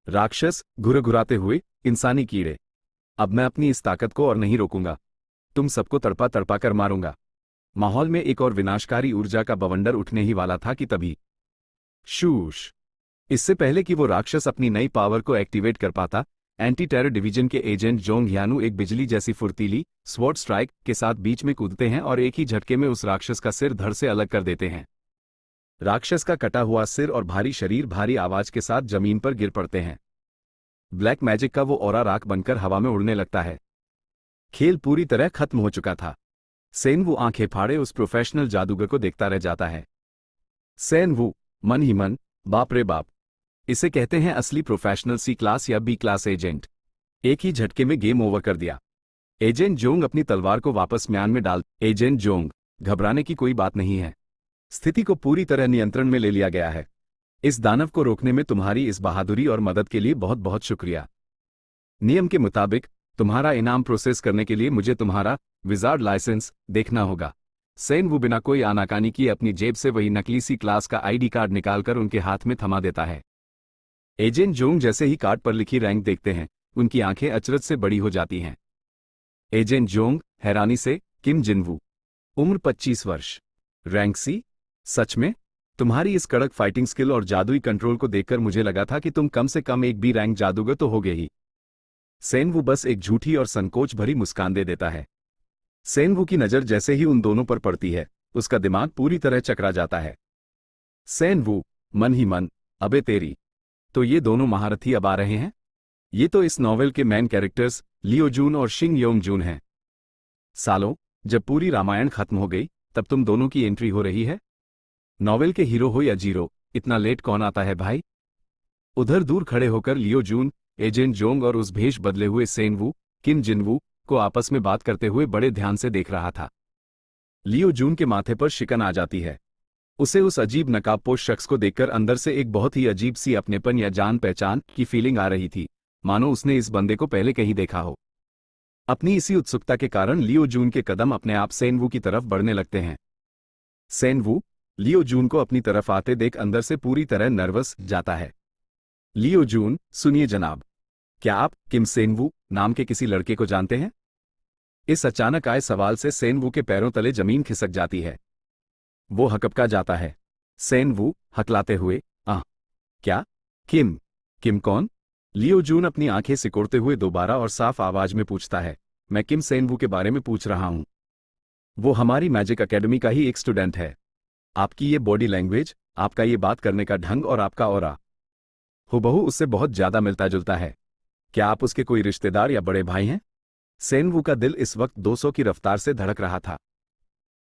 राक्षस घुरघुराते हुए, इंसानी कीड़े, अब मैं अपनी इस ताकत को और नहीं रोकूंगा, तुम सबको तड़पा तड़पा कर मारूंगा। माहौल में एक और विनाशकारी ऊर्जा का बवंडर उठने ही वाला था कि तभी शूश। इससे पहले कि वो राक्षस अपनी नई पावर को एक्टिवेट कर पाता, एंटी टेरर डिवीजन के एजेंट जोंग यानू एक बिजली जैसी फुर्तीली स्वॉर्ड स्ट्राइक के साथ बीच में कूदते हैं और एक ही झटके में उस राक्षस का सिर धड़ से अलग कर देते हैं। राक्षस का कटा हुआ सिर और भारी शरीर भारी आवाज के साथ जमीन पर गिर पड़ते हैं। ब्लैक मैजिक का वो ऑरा राख बनकर हवा में उड़ने लगता है। खेल पूरी तरह खत्म हो चुका था। सेन वू आंखें फाड़े उस प्रोफेशनल जादूगर को देखता रह जाता है। सेन वू मन ही मन, बाप रे बाप, इसे कहते हैं असली प्रोफेशनल सी क्लास या बी क्लास एजेंट। एक ही झटके में गेम ओवर कर दिया। एजेंट जोंग अपनी तलवार को वापस म्यान में डाल। एजेंट जोंग, घबराने की कोई बात नहीं है, स्थिति को पूरी तरह नियंत्रण में ले लिया गया है। इस दानव को रोकने में तुम्हारी इस बहादुरी और मदद के लिए बहुत बहुत शुक्रिया। नियम के मुताबिक तुम्हारा इनाम प्रोसेस करने के लिए मुझे तुम्हारा विजार्ड लाइसेंस देखना होगा। सेन वू बिना कोई आनाकानी किए अपनी जेब से वही नकली सी क्लास का आईडी कार्ड निकालकर उनके हाथ में थमा देता है। एजेंट जोंग जैसे ही कार्ड पर लिखी रैंक देखते हैं, उनकी आंखें अचरज से बड़ी हो जाती हैं। एजेंट जोंग हैरानी से, किम जिनवू, उम्र 25 वर्ष, रैंक सी, सच में? तुम्हारी इस कड़क फाइटिंग स्किल और जादुई कंट्रोल को देखकर मुझे लगा था कि तुम कम से कम एक बी रैंक जादूगर तो होगे ही। सेन वू बस एक झूठी और संकोच भरी मुस्कान दे देता है। सेन वू की नजर जैसे ही उन दोनों पर पड़ती है, उसका दिमाग पूरी तरह चकरा जाता है। सेन वू मन ही मन, अबे तेरी, तो ये दोनों महारथी अब आ रहे हैं? ये तो इस नॉवेल के मेन कैरेक्टर्स लियो जून और शिंग योंग जून हैं। सालों, जब पूरी रामायण खत्म हो गई तब तुम दोनों की एंट्री हो रही है। नॉवेल के हीरो हो या जीरो, इतना लेट कौन आता है भाई? उधर दूर खड़े होकर लियो जून, एजेंट जोंग और उस भेष बदले हुए सेन वू, किम जिनवू को आपस में बात करते हुए बड़े ध्यान से देख रहा था। लियो जून के माथे पर शिकन आ जाती है। उसे उस अजीब नकाबपोश शख्स को देखकर अंदर से एक बहुत ही अजीब सी अपनेपन या जान पहचान की फीलिंग आ रही थी, मानो उसने इस बंदे को पहले कहीं देखा हो। अपनी इसी उत्सुकता के कारण लियो जून के कदम अपने आप सेन वू की तरफ बढ़ने लगते हैं। सेन वू लियो जून को अपनी तरफ आते देख अंदर से पूरी तरह नर्वस जाता है। लियो जून, सुनिए जनाब, क्या आप किम सेन वू नाम के किसी लड़के को जानते हैं? इस अचानक आए सवाल से सेन वू के पैरों तले जमीन खिसक जाती है। वो हकपका जाता है। सेन वू हकलाते हुए, क्या? किम? किम कौन? लियो जून अपनी आंखें सिकोड़ते हुए दोबारा और साफ आवाज में पूछता है, मैं किम सेन वू के बारे में पूछ रहा हूं। वो हमारी मैजिक एकेडमी का ही एक स्टूडेंट है। आपकी ये बॉडी लैंग्वेज, आपका ये बात करने का ढंग और आपका ऑरा हुबहू उससे बहुत ज्यादा मिलता जुलता है। क्या आप उसके कोई रिश्तेदार या बड़े भाई हैं? सेन वू का दिल इस वक्त 200 की रफ्तार से धड़क रहा था।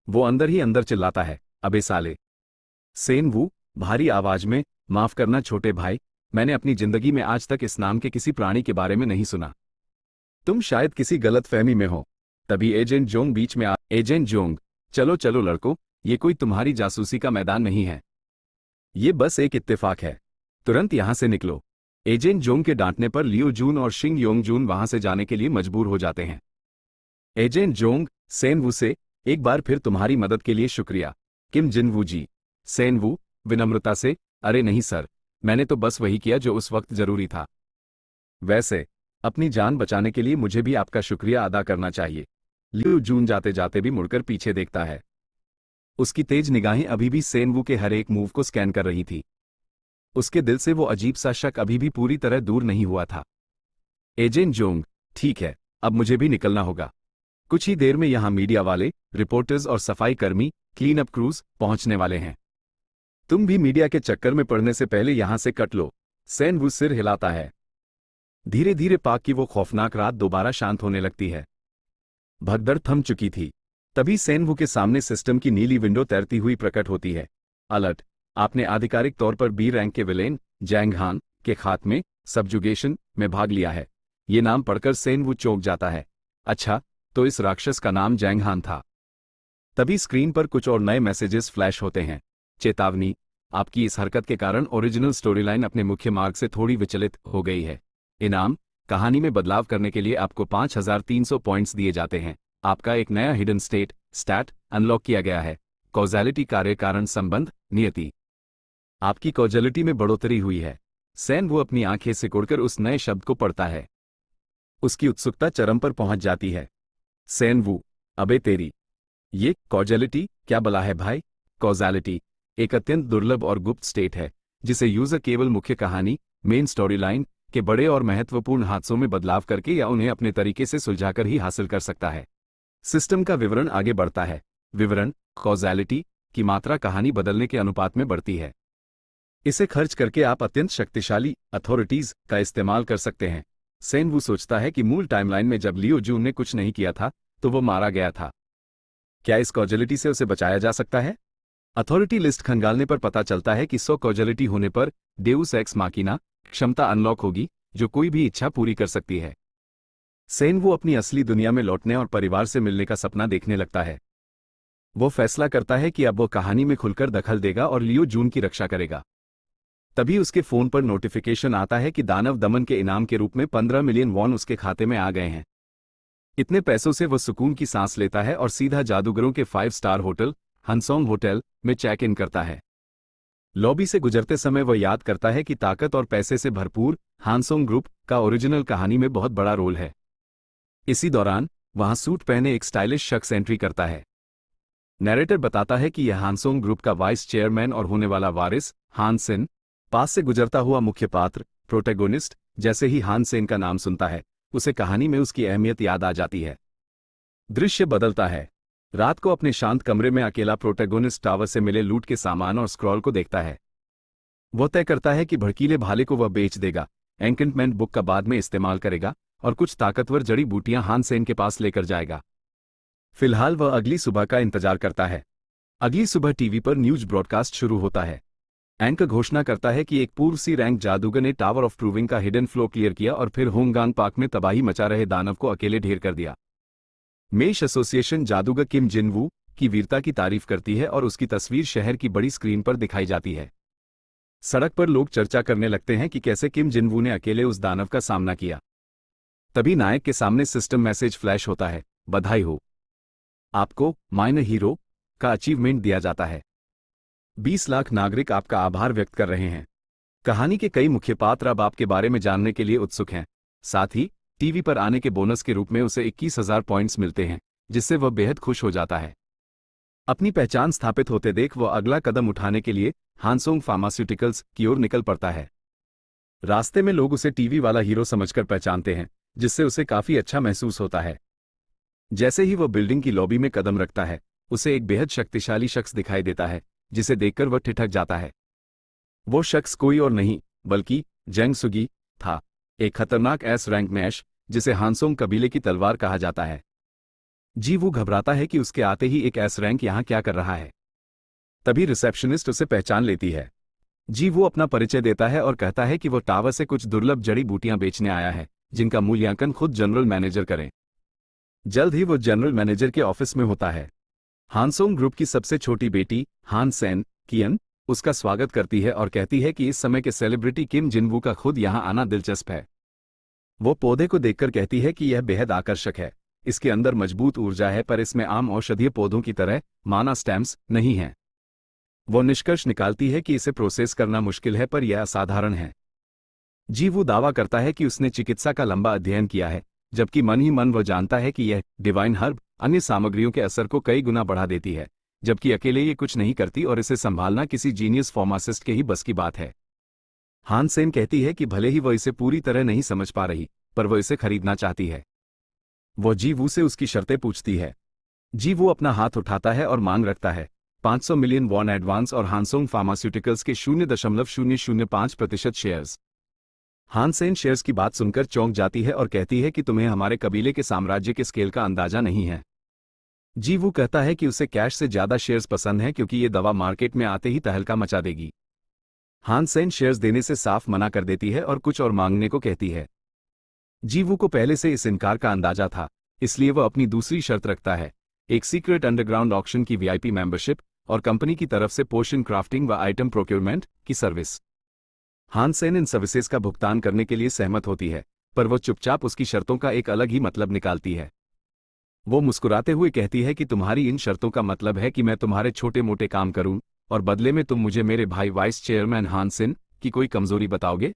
वो अंदर ही अंदर चिल्लाता है, अबे साले। सेन वू भारी आवाज में, माफ करना छोटे भाई, मैंने अपनी जिंदगी में आज तक इस नाम के किसी प्राणी के बारे में नहीं सुना। तुम शायद किसी गलत फहमी में हो। तभी एजेंट जोंग बीच में एजेंट जोंग, चलो चलो लड़को, ये कोई तुम्हारी जासूसी का मैदान नहीं है। ये बस एक इत्तेफाक है, तुरंत यहां से निकलो। एजेंट जोंग के डांटने पर लियो जून और शिंग योंग जून वहां से जाने के लिए मजबूर हो जाते हैं। एजेंट जोंग, सेन वू से, एक बार फिर तुम्हारी मदद के लिए शुक्रिया। किम जिनवू जी। सेन वू विनम्रता से, अरे नहीं सर, मैंने तो बस वही किया जो उस वक्त जरूरी था। वैसे अपनी जान बचाने के लिए मुझे भी आपका शुक्रिया अदा करना चाहिए। लियो जून जाते जाते भी मुड़कर पीछे देखता है। उसकी तेज निगाहें अभी भी सेन वू के हर एक मूव को स्कैन कर रही थी। उसके दिल से वो अजीब सा शक अभी भी पूरी तरह दूर नहीं हुआ था। एजेंट जोंग, ठीक है, अब मुझे भी निकलना होगा। कुछ ही देर में यहां मीडिया वाले, रिपोर्टर्स और सफाई कर्मी, क्लीन अप क्रूज पहुंचने वाले हैं। तुम भी मीडिया के चक्कर में पड़ने से पहले यहां से कट लो। सेन वू सिर हिलाता है। धीरे धीरे पाक की वो खौफनाक रात दोबारा शांत होने लगती है। भगदड़ थम चुकी थी। तभी सेनवू के सामने सिस्टम की नीली विंडो तैरती हुई प्रकट होती है। अलर्ट! आपने आधिकारिक तौर पर बी रैंक के विलेन जैंग हान के खात्मे सबजुगेशन में भाग लिया है। ये नाम पढ़कर सेनवू चौंक जाता है। अच्छा, तो इस राक्षस का नाम जैंग हान था। तभी स्क्रीन पर कुछ और नए मैसेजेस फ्लैश होते हैं। चेतावनी, आपकी इस हरकत के कारण ओरिजिनल स्टोरीलाइन अपने मुख्य मार्ग से थोड़ी विचलित हो गई है। इनाम, कहानी में बदलाव करने के लिए आपको 5300 पॉइंट्स दिए जाते हैं। आपका एक नया हिडन स्टैट अनलॉक किया गया है। कॉजेलिटी, कार्य कारण संबंध, नियति। आपकी कॉजेलिटी में बढ़ोतरी हुई है। सैन वो अपनी आंखें सिकोड़कर उस नए शब्द को पढ़ता है। उसकी उत्सुकता चरम पर पहुंच जाती है। सैन वू, अबे तेरी, ये कॉजेलिटी क्या बला है भाई? कॉजेलिटी एक अत्यंत दुर्लभ और गुप्त स्टेट है जिसे यूजर केवल मुख्य कहानी मेन स्टोरी लाइन के बड़े और महत्वपूर्ण हादसों में बदलाव करके या उन्हें अपने तरीके से सुलझाकर ही हासिल कर सकता है। सिस्टम का विवरण आगे बढ़ता है। विवरण, कॉजेलिटी की मात्रा कहानी बदलने के अनुपात में बढ़ती है। इसे खर्च करके आप अत्यंत शक्तिशाली अथॉरिटीज का इस्तेमाल कर सकते हैं। सेन वू सोचता है कि मूल टाइमलाइन में जब लियो जून ने कुछ नहीं किया था तो वो मारा गया था। क्या इस कॉजेलिटी से उसे बचाया जा सकता है? अथॉरिटी लिस्ट खंगालने पर पता चलता है कि 100 कॉजेलिटी होने पर डेउस एक्स माकिना क्षमता अनलॉक होगी जो कोई भी इच्छा पूरी कर सकती है। सेन वो अपनी असली दुनिया में लौटने और परिवार से मिलने का सपना देखने लगता है। वो फैसला करता है कि अब वो कहानी में खुलकर दखल देगा और लियो जून की रक्षा करेगा। तभी उसके फोन पर नोटिफिकेशन आता है कि दानव दमन के इनाम के रूप में 15 मिलियन वॉन उसके खाते में आ गए हैं। इतने पैसों से वो सुकून की सांस लेता है और सीधा जादूगरों के 5 स्टार होटल हंसोंग होटल में चेक इन करता है। लॉबी से गुजरते समय वह याद करता है कि ताकत और पैसे से भरपूर हानसोंग ग्रुप का ओरिजिनल कहानी में बहुत बड़ा रोल है। इसी दौरान वहां सूट पहने एक स्टाइलिश शख्स एंट्री करता है। नैरेटर बताता है कि यह हानसोंग ग्रुप का वाइस चेयरमैन और होने वाला वारिस हान सेन। पास से गुजरता हुआ मुख्य पात्र प्रोटैगोनिस्ट जैसे ही हान सेन का नाम सुनता है उसे कहानी में उसकी अहमियत याद आ जाती है। दृश्य बदलता है। रात को अपने शांत कमरे में अकेला प्रोटैगोनिस्ट टावर से मिले लूट के सामान और स्क्रॉल को देखता है। वह तय करता है कि भड़कीले भाले को वह बेच देगा, एन्केंटमेंट बुक का बाद में इस्तेमाल करेगा और कुछ ताकतवर जड़ी बूटियां हान सेन के पास लेकर जाएगा। फिलहाल वह अगली सुबह का इंतजार करता है। अगली सुबह टीवी पर न्यूज ब्रॉडकास्ट शुरू होता है। एंकर घोषणा करता है कि एक पूर्व सी रैंक जादूगर ने टावर ऑफ ट्रूविंग का हिडन फ्लो क्लियर किया और फिर होंगगांग पार्क में तबाही मचा रहे दानव को अकेले ढेर कर दिया। मेश एसोसिएशन जादूगर किम जिन वू की वीरता की तारीफ करती है और उसकी तस्वीर शहर की बड़ी स्क्रीन पर दिखाई जाती है। सड़क पर लोग चर्चा करने लगते हैं कि कैसे किम जिन वू ने अकेले उस दानव का सामना किया। तभी नायक के सामने सिस्टम मैसेज फ्लैश होता है, बधाई हो, आपको माइनर हीरो का अचीवमेंट दिया जाता है। 20 लाख नागरिक आपका आभार व्यक्त कर रहे हैं। कहानी के कई मुख्य पात्र अब आपके बारे में जानने के लिए उत्सुक हैं। साथ ही टीवी पर आने के बोनस के रूप में उसे 21,000 पॉइंट्स मिलते हैं जिससे वह बेहद खुश हो जाता है। अपनी पहचान स्थापित होते देख वह अगला कदम उठाने के लिए हानसोंग फार्मास्यूटिकल्स की ओर निकल पड़ता है। रास्ते में लोग उसे टीवी वाला हीरो समझकर पहचानते हैं जिससे उसे काफी अच्छा महसूस होता है। जैसे ही वह बिल्डिंग की लॉबी में कदम रखता है उसे एक बेहद शक्तिशाली शख्स दिखाई देता है जिसे देखकर वह ठिठक जाता है। वो शख्स कोई और नहीं बल्कि जेंग सुगी था, एक खतरनाक एस रैंक मैश जिसे हानसोंग कबीले की तलवार कहा जाता है। जी वो घबराता है कि उसके आते ही एक एस रैंक यहाँ क्या कर रहा है। तभी रिसेप्शनिस्ट उसे पहचान लेती है। जी वो अपना परिचय देता है और कहता है कि वो टावर से कुछ दुर्लभ जड़ी बूटियां बेचने आया है जिनका मूल्यांकन खुद जनरल मैनेजर करें। जल्द ही वो जनरल मैनेजर के ऑफिस में होता है। हानसोंग ग्रुप की सबसे छोटी बेटी हान सेन कियन उसका स्वागत करती है और कहती है कि इस समय के सेलिब्रिटी किम जिन वू का खुद यहां आना दिलचस्प है। वो पौधे को देखकर कहती है कि यह बेहद आकर्षक है, इसके अंदर मजबूत ऊर्जा है पर इसमें आम औषधीय पौधों की तरह माना स्टेम्स नहीं हैं। वो निष्कर्ष निकालती है कि इसे प्रोसेस करना मुश्किल है पर यह असाधारण है। जी वो दावा करता है कि उसने चिकित्सा का लंबा अध्ययन किया है, जबकि मन ही मन वह जानता है कि यह डिवाइन हर्ब अन्य सामग्रियों के असर को कई गुना बढ़ा देती है, जबकि अकेले ये कुछ नहीं करती और इसे संभालना किसी जीनियस फार्मासिस्ट के ही बस की बात है। हान सेन कहती है कि भले ही वह इसे पूरी तरह नहीं समझ पा रही पर वह इसे खरीदना चाहती है। वह जी वू से उसकी शर्तें पूछती है। जी वो अपना हाथ उठाता है और मांग रखता है 500 मिलियन वॉन एडवांस और हानसोंग फार्मास्यूटिकल्स के 0.005% शेयर्स। हान सेन शेयर्स की बात सुनकर चौंक जाती है और कहती है कि तुम्हें हमारे कबीले के साम्राज्य के स्केल का अंदाजा नहीं है। जीवू कहता है कि उसे कैश से ज्यादा शेयर्स पसंद हैं क्योंकि ये दवा मार्केट में आते ही तहलका मचा देगी। हान सेन शेयर्स देने से साफ मना कर देती है और कुछ और मांगने को कहती है। जीवू को पहले से इस इनकार का अंदाजा था, इसलिए वह अपनी दूसरी शर्त रखता है, एक सीक्रेट अंडरग्राउंड ऑक्शन की वीआईपी मेंबरशिप और कंपनी की तरफ से पोशन क्राफ्टिंग व आइटम प्रोक्योरमेंट की सर्विस। हान सेन इन सर्विसेज का भुगतान करने के लिए सहमत होती है, पर वो चुपचाप उसकी शर्तों का एक अलग ही मतलब निकालती है। वो मुस्कुराते हुए कहती है कि तुम्हारी इन शर्तों का मतलब है कि मैं तुम्हारे छोटे मोटे काम करूं और बदले में तुम मुझे मेरे भाई वाइस चेयरमैन हान सेन की कोई कमजोरी बताओगे।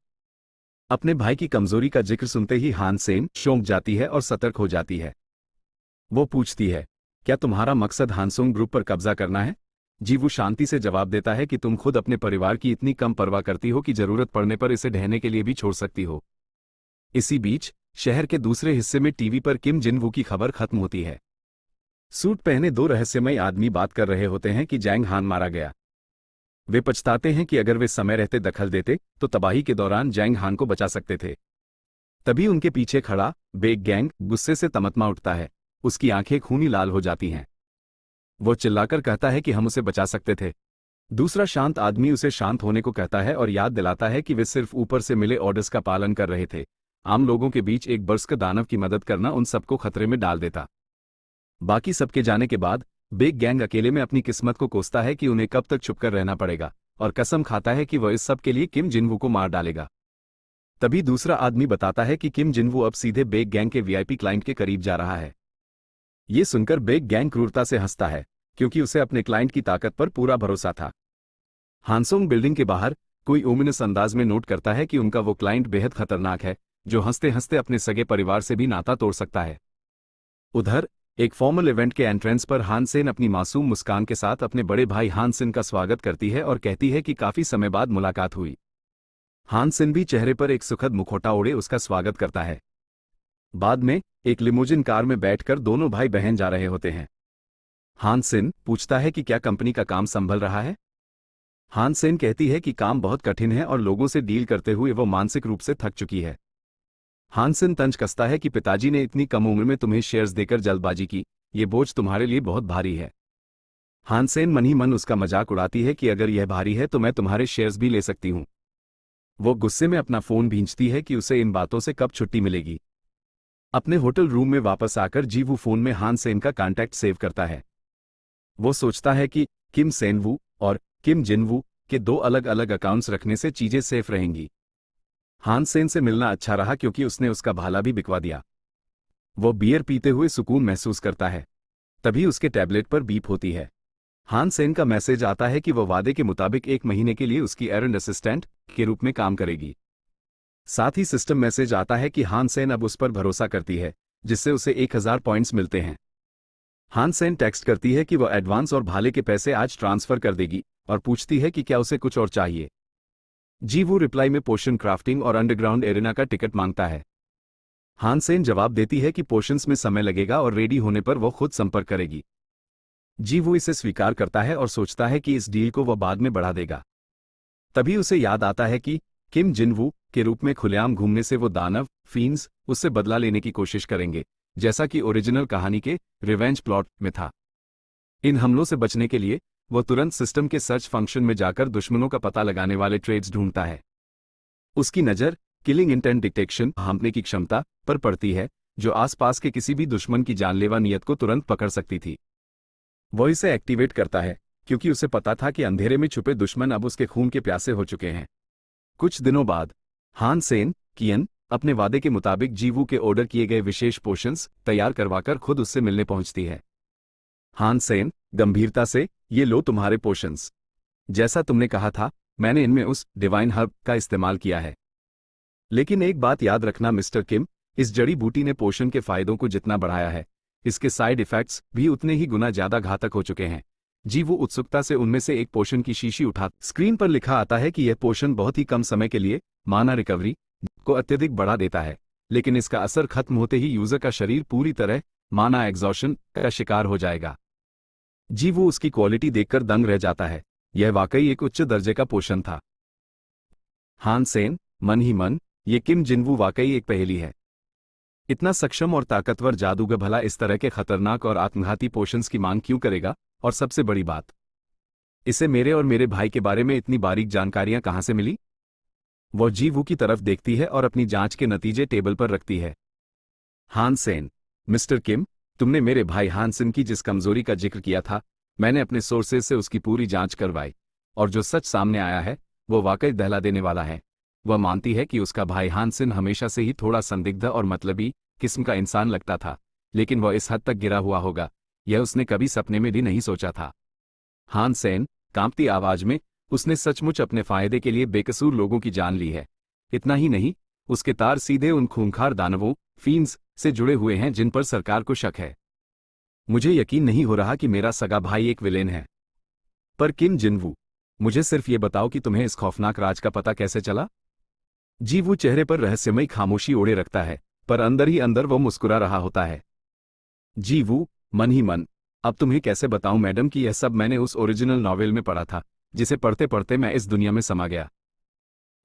अपने भाई की कमजोरी का जिक्र सुनते ही हान सेन चौंक जाती है और सतर्क हो जाती है। वो पूछती है, क्या तुम्हारा मकसद हानसोंग ग्रुप पर कब्जा करना है? जीवू शांति से जवाब देता है कि तुम खुद अपने परिवार की इतनी कम परवाह करती हो कि जरूरत पड़ने पर इसे ढहने के लिए भी छोड़ सकती हो। इसी बीच शहर के दूसरे हिस्से में टीवी पर किम जिन वू की खबर खत्म होती है। सूट पहने दो रहस्यमयी आदमी बात कर रहे होते हैं कि जैंग हान मारा गया। वे पछताते हैं कि अगर वे समय रहते दखल देते तो तबाही के दौरान जैंग हान को बचा सकते थे। तभी उनके पीछे खड़ा बेग गैंग गुस्से से तमतमा उठता है, उसकी आंखें खूनी लाल हो जाती हैं। वो चिल्लाकर कहता है कि हम उसे बचा सकते थे। दूसरा शांत आदमी उसे शांत होने को कहता है और याद दिलाता है कि वे सिर्फ ऊपर से मिले ऑर्डर्स का पालन कर रहे थे। आम लोगों के बीच एक बरस्क दानव की मदद करना उन सबको खतरे में डाल देता। बाकी सबके जाने के बाद बेग गैंग अकेले में अपनी किस्मत को कोसता है कि उन्हें कब तक छुपकर रहना पड़ेगा और कसम खाता है कि वह इस सब के लिए किम जिनवू को मार डालेगा। तभी दूसरा आदमी बताता है कि किम जिनवू अब सीधे बेग गैंग के वीआईपी क्लाइंट के करीब जा रहा है। ये सुनकर बेग गैंग क्रूरता से हंसता है, क्योंकि उसे अपने क्लाइंट की ताकत पर पूरा भरोसा था। हानसोंग बिल्डिंग के बाहर कोई ओमिनस अंदाज में नोट करता है कि उनका वो क्लाइंट बेहद खतरनाक है, जो हंसते हंसते अपने सगे परिवार से भी नाता तोड़ सकता है। उधर एक फॉर्मल इवेंट के एंट्रेंस पर हान सेन अपनी मासूम मुस्कान के साथ अपने बड़े भाई हान सिन का स्वागत करती है और कहती है कि काफी समय बाद मुलाकात हुई। हान सिन भी चेहरे पर एक सुखद मुखौटा ओढ़े उसका स्वागत करता है। बाद में एक लिमोजिन कार में बैठकर दोनों भाई बहन जा रहे होते हैं। हान सिन पूछता है कि क्या कंपनी का काम संभल रहा है। हान सेन कहती है कि काम बहुत कठिन है और लोगों से डील करते हुए वो मानसिक रूप से थक चुकी है। हान सेन तंज कसता है कि पिताजी ने इतनी कम उम्र में तुम्हें शेयर्स देकर जल्दबाजी की, ये बोझ तुम्हारे लिए बहुत भारी है। हान सेन मन ही मन उसका मजाक उड़ाती है कि अगर यह भारी है तो मैं तुम्हारे शेयर्स भी ले सकती हूं। वो गुस्से में अपना फोन भींचती है कि उसे इन बातों से कब छुट्टी मिलेगी। अपने होटल रूम में वापस आकर जीवू फोन में हान सेन का कॉन्टैक्ट सेव करता है। वो सोचता है कि किम सेन वू और किम जिन वू के दो अलग अलग अकाउंट्स रखने से चीजें सेफ रहेंगी। हान सेन से मिलना अच्छा रहा क्योंकि उसने उसका भाला भी बिकवा दिया। वो बियर पीते हुए सुकून महसूस करता है। तभी उसके टैबलेट पर बीप होती है। हान सेन का मैसेज आता है कि वह वादे के मुताबिक 1 महीने के लिए उसकी एरंड असिस्टेंट के रूप में काम करेगी। साथ ही सिस्टम मैसेज आता है कि हान सेन अब उस पर भरोसा करती है, जिससे उसे 1000 पॉइंट्स मिलते हैं। हान सेन टेक्स्ट करती है कि वह एडवांस और भाले के पैसे आज ट्रांसफर कर देगी और पूछती है कि क्या उसे कुछ और चाहिए। जीवू रिप्लाई में पोशन क्राफ्टिंग और अंडरग्राउंड एरिना का टिकट मांगता है। हान सेन जवाब देती है कि पोशंस में समय लगेगा और रेडी होने पर वो खुद संपर्क करेगी। जीवू इसे स्वीकार करता है और सोचता है कि इस डील को वह बाद में बढ़ा देगा। तभी उसे याद आता है कि किम जिन वू के रूप में खुलेआम घूमने से वो दानव फीन्स उससे बदला लेने की कोशिश करेंगे, जैसा कि ओरिजिनल कहानी के रिवेंज प्लॉट में था। इन हमलों से बचने के लिए वो तुरंत सिस्टम के सर्च फंक्शन में जाकर दुश्मनों का पता लगाने वाले ट्रेड्स ढूंढता है। उसकी नज़र किलिंग इंटेंट डिटेक्शन भांपने की क्षमता पर पड़ती है, जो आसपास के किसी भी दुश्मन की जानलेवा नियत को तुरंत पकड़ सकती थी। वो इसे एक्टिवेट करता है क्योंकि उसे पता था कि अंधेरे में छुपे दुश्मन अब उसके खून के प्यासे हो चुके हैं। कुछ दिनों बाद हान सेन कियन अपने वादे के मुताबिक जीवू के ऑर्डर किए गए विशेष पोशंस तैयार करवाकर खुद उससे मिलने पहुंचती है। हान सेन गंभीरता से, ये लो तुम्हारे पोशंस। जैसा तुमने कहा था, मैंने इनमें उस डिवाइन हर्ब का इस्तेमाल किया है। लेकिन एक बात याद रखना मिस्टर किम, इस जड़ी बूटी ने पोषण के फायदों को जितना बढ़ाया है, इसके साइड इफेक्ट्स भी उतने ही गुना ज्यादा घातक हो चुके हैं। जीवू उत्सुकता से उनमें से एक पोषण की शीशी उठा। स्क्रीन पर लिखा आता है कि यह पोषण बहुत ही कम समय के लिए माना रिकवरी को अत्यधिक बढ़ा देता है, लेकिन इसका असर खत्म होते ही यूजर का शरीर पूरी तरह माना एग्जॉशन का शिकार हो जाएगा। जीवू उसकी क्वालिटी देखकर दंग रह जाता है। यह वाकई एक उच्च दर्जे का पोषण था। हान सेन मन ही मन ये किम जिनवू वाकई एक पहेली है। इतना सक्षम और ताकतवर जादूगर भला इस तरह के खतरनाक और आत्मघाती पोशंस की मांग क्यों करेगा? और सबसे बड़ी बात, इसे मेरे और मेरे भाई के बारे में इतनी बारीक जानकारियां कहां से मिली? वो जी वू की तरफ देखती है और अपनी जांच के नतीजे टेबल पर रखती है। हान सेन, मिस्टर किम, तुमने मेरे भाई हान सेन की जिस कमजोरी का जिक्र किया था, मैंने अपने सोर्सेज से उसकी पूरी जांच करवाई, और जो सच सामने आया है वो वाकई दहला देने वाला है। वह मानती है कि उसका भाई हान सेन हमेशा से ही थोड़ा संदिग्ध और मतलबी किस्म का इंसान लगता था, लेकिन वह इस हद तक गिरा हुआ होगा, यह उसने कभी सपने में भी नहीं सोचा था। हान सेन, कांपती आवाज में, उसने सचमुच अपने फायदे के लिए बेकसूर लोगों की जान ली है। इतना ही नहीं, उसके तार सीधे उन खूंखार दानवों, फीन्स, से जुड़े हुए हैं जिन पर सरकार को शक है। मुझे यकीन नहीं हो रहा कि मेरा सगा भाई एक विलेन है। पर किम जिनवू, मुझे सिर्फ ये बताओ कि तुम्हें इस खौफनाक राज का पता कैसे चला? जी वो चेहरे पर रहस्यमयी खामोशी ओढ़े रखता है, पर अंदर ही अंदर वो मुस्कुरा रहा होता है। जी वो, मन ही मन, अब तुम्हें कैसे बताऊं मैडम कि यह सब मैंने उस ओरिजिनल नॉवेल में पढ़ा था, जिसे पढ़ते पढ़ते मैं इस दुनिया में समा गया।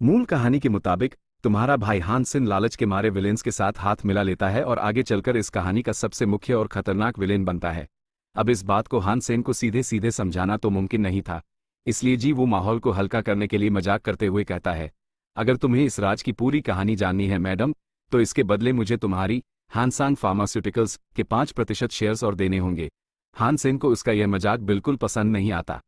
मूल कहानी के मुताबिक तुम्हारा भाई हान सेन लालच के मारे विलेन्स के साथ हाथ मिला लेता है और आगे चलकर इस कहानी का सबसे मुख्य और खतरनाक विलेन बनता है। अब इस बात को हान सेन को सीधे सीधे समझाना तो मुमकिन नहीं था, इसलिए जी वो माहौल को हल्का करने के लिए मजाक करते हुए कहता है, अगर तुम्हें इस राज की पूरी कहानी जाननी है मैडम, तो इसके बदले मुझे तुम्हारी हानसांग फार्मास्यूटिकल्स के 5% शेयर्स और देने होंगे। हान सेन को उसका यह मजाक बिल्कुल पसंद नहीं आता।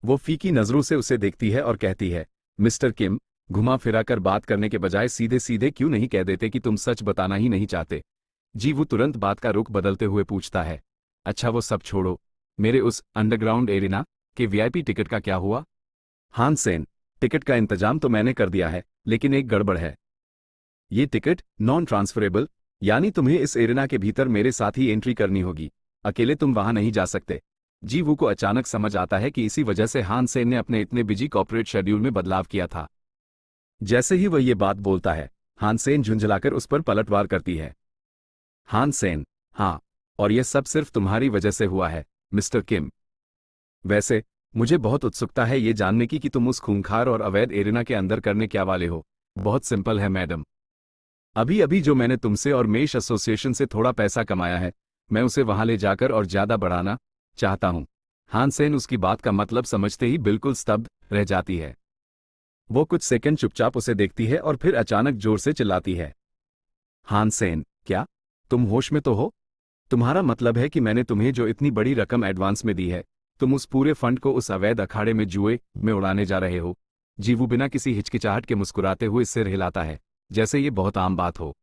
वो फीकी नजरों से उसे देखती है और कहती है, मिस्टर किम, घुमा फिरा कर बात करने के बजाय सीधे सीधे क्यों नहीं कह देते कि तुम सच बताना ही नहीं चाहते? जी वो तुरंत बात का रुख बदलते हुए पूछता है, अच्छा वो सब छोड़ो, मेरे उस अंडरग्राउंड एरिना के वीआईपी टिकट का क्या हुआ? हान सेन, टिकट का इंतजाम तो मैंने कर दिया है, लेकिन एक गड़बड़ है। ये टिकट नॉन ट्रांसफरेबल, यानी तुम्हें इस एरिना के भीतर मेरे साथ ही एंट्री करनी होगी, अकेले तुम वहां नहीं जा सकते। जी वो को अचानक समझ आता है कि इसी वजह से हान सेन ने अपने इतने बिजी कॉर्पोरेट शेड्यूल में बदलाव किया था। जैसे ही वह ये बात बोलता है, हान सेन झुंझलाकर उस पर पलटवार करती है। हान सेन, हाँ, और यह सब सिर्फ तुम्हारी वजह से हुआ है, मिस्टर किम। वैसे मुझे बहुत उत्सुकता है ये जानने की कि तुम उस खूंखार और अवैध एरिना के अंदर करने क्या वाले हो। बहुत सिंपल है मैडम, अभी अभी जो मैंने तुमसे और मेष एसोसिएशन से थोड़ा पैसा कमाया है, मैं उसे वहां ले जाकर और ज्यादा बढ़ाना चाहता हूं। हान सेन उसकी बात का मतलब समझते ही बिल्कुल स्तब्ध रह जाती है। वो कुछ सेकंड चुपचाप उसे देखती है और फिर अचानक जोर से चिल्लाती है, हान सेन, क्या तुम होश में तो हो? तुम्हारा मतलब है कि मैंने तुम्हें जो इतनी बड़ी रकम एडवांस में दी है, तुम उस पूरे फंड को उस अवैध अखाड़े में जुए में उड़ाने जा रहे हो? जीवू बिना किसी हिचकिचाहट के मुस्कुराते हुए सिर हिलाता है, जैसे ये बहुत आम बात हो।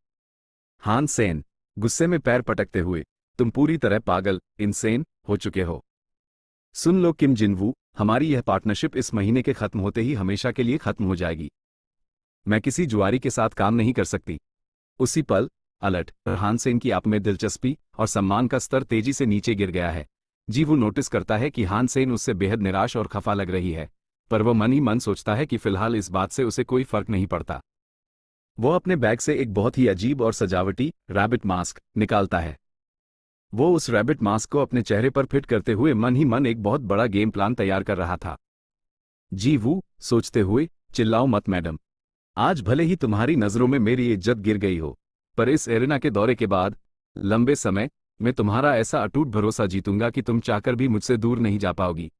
हान सेन, गुस्से में पैर पटकते हुए, तुम पूरी तरह पागल, इनसेन हो चुके हो। सुन लो किम जिनवू, हमारी यह पार्टनरशिप इस महीने के खत्म होते ही हमेशा के लिए खत्म हो जाएगी। मैं किसी जुआरी के साथ काम नहीं कर सकती। उसी पल अलर्ट हान सेन की आप में दिलचस्पी और सम्मान का स्तर तेजी से नीचे गिर गया है। जी वो नोटिस करता है कि हान सेन उससे बेहद निराश और खफा लग रही है, पर वह मन ही मन सोचता है कि फिलहाल इस बात से उसे कोई फर्क नहीं पड़ता। वो अपने बैग से एक बहुत ही अजीब और सजावटी रैबिट मास्क निकालता है। वो उस रैबिट मास्क को अपने चेहरे पर फिट करते हुए मन ही मन एक बहुत बड़ा गेम प्लान तैयार कर रहा था। जी वो सोचते हुए, चिल्लाओ मत मैडम, आज भले ही तुम्हारी नजरों में मेरी इज्जत गिर गई हो, पर इस एरिना के दौरे के बाद लंबे समय में तुम्हारा ऐसा अटूट भरोसा जीतूंगा कि तुम चाहकर भी मुझसे दूर नहीं जा पाओगी।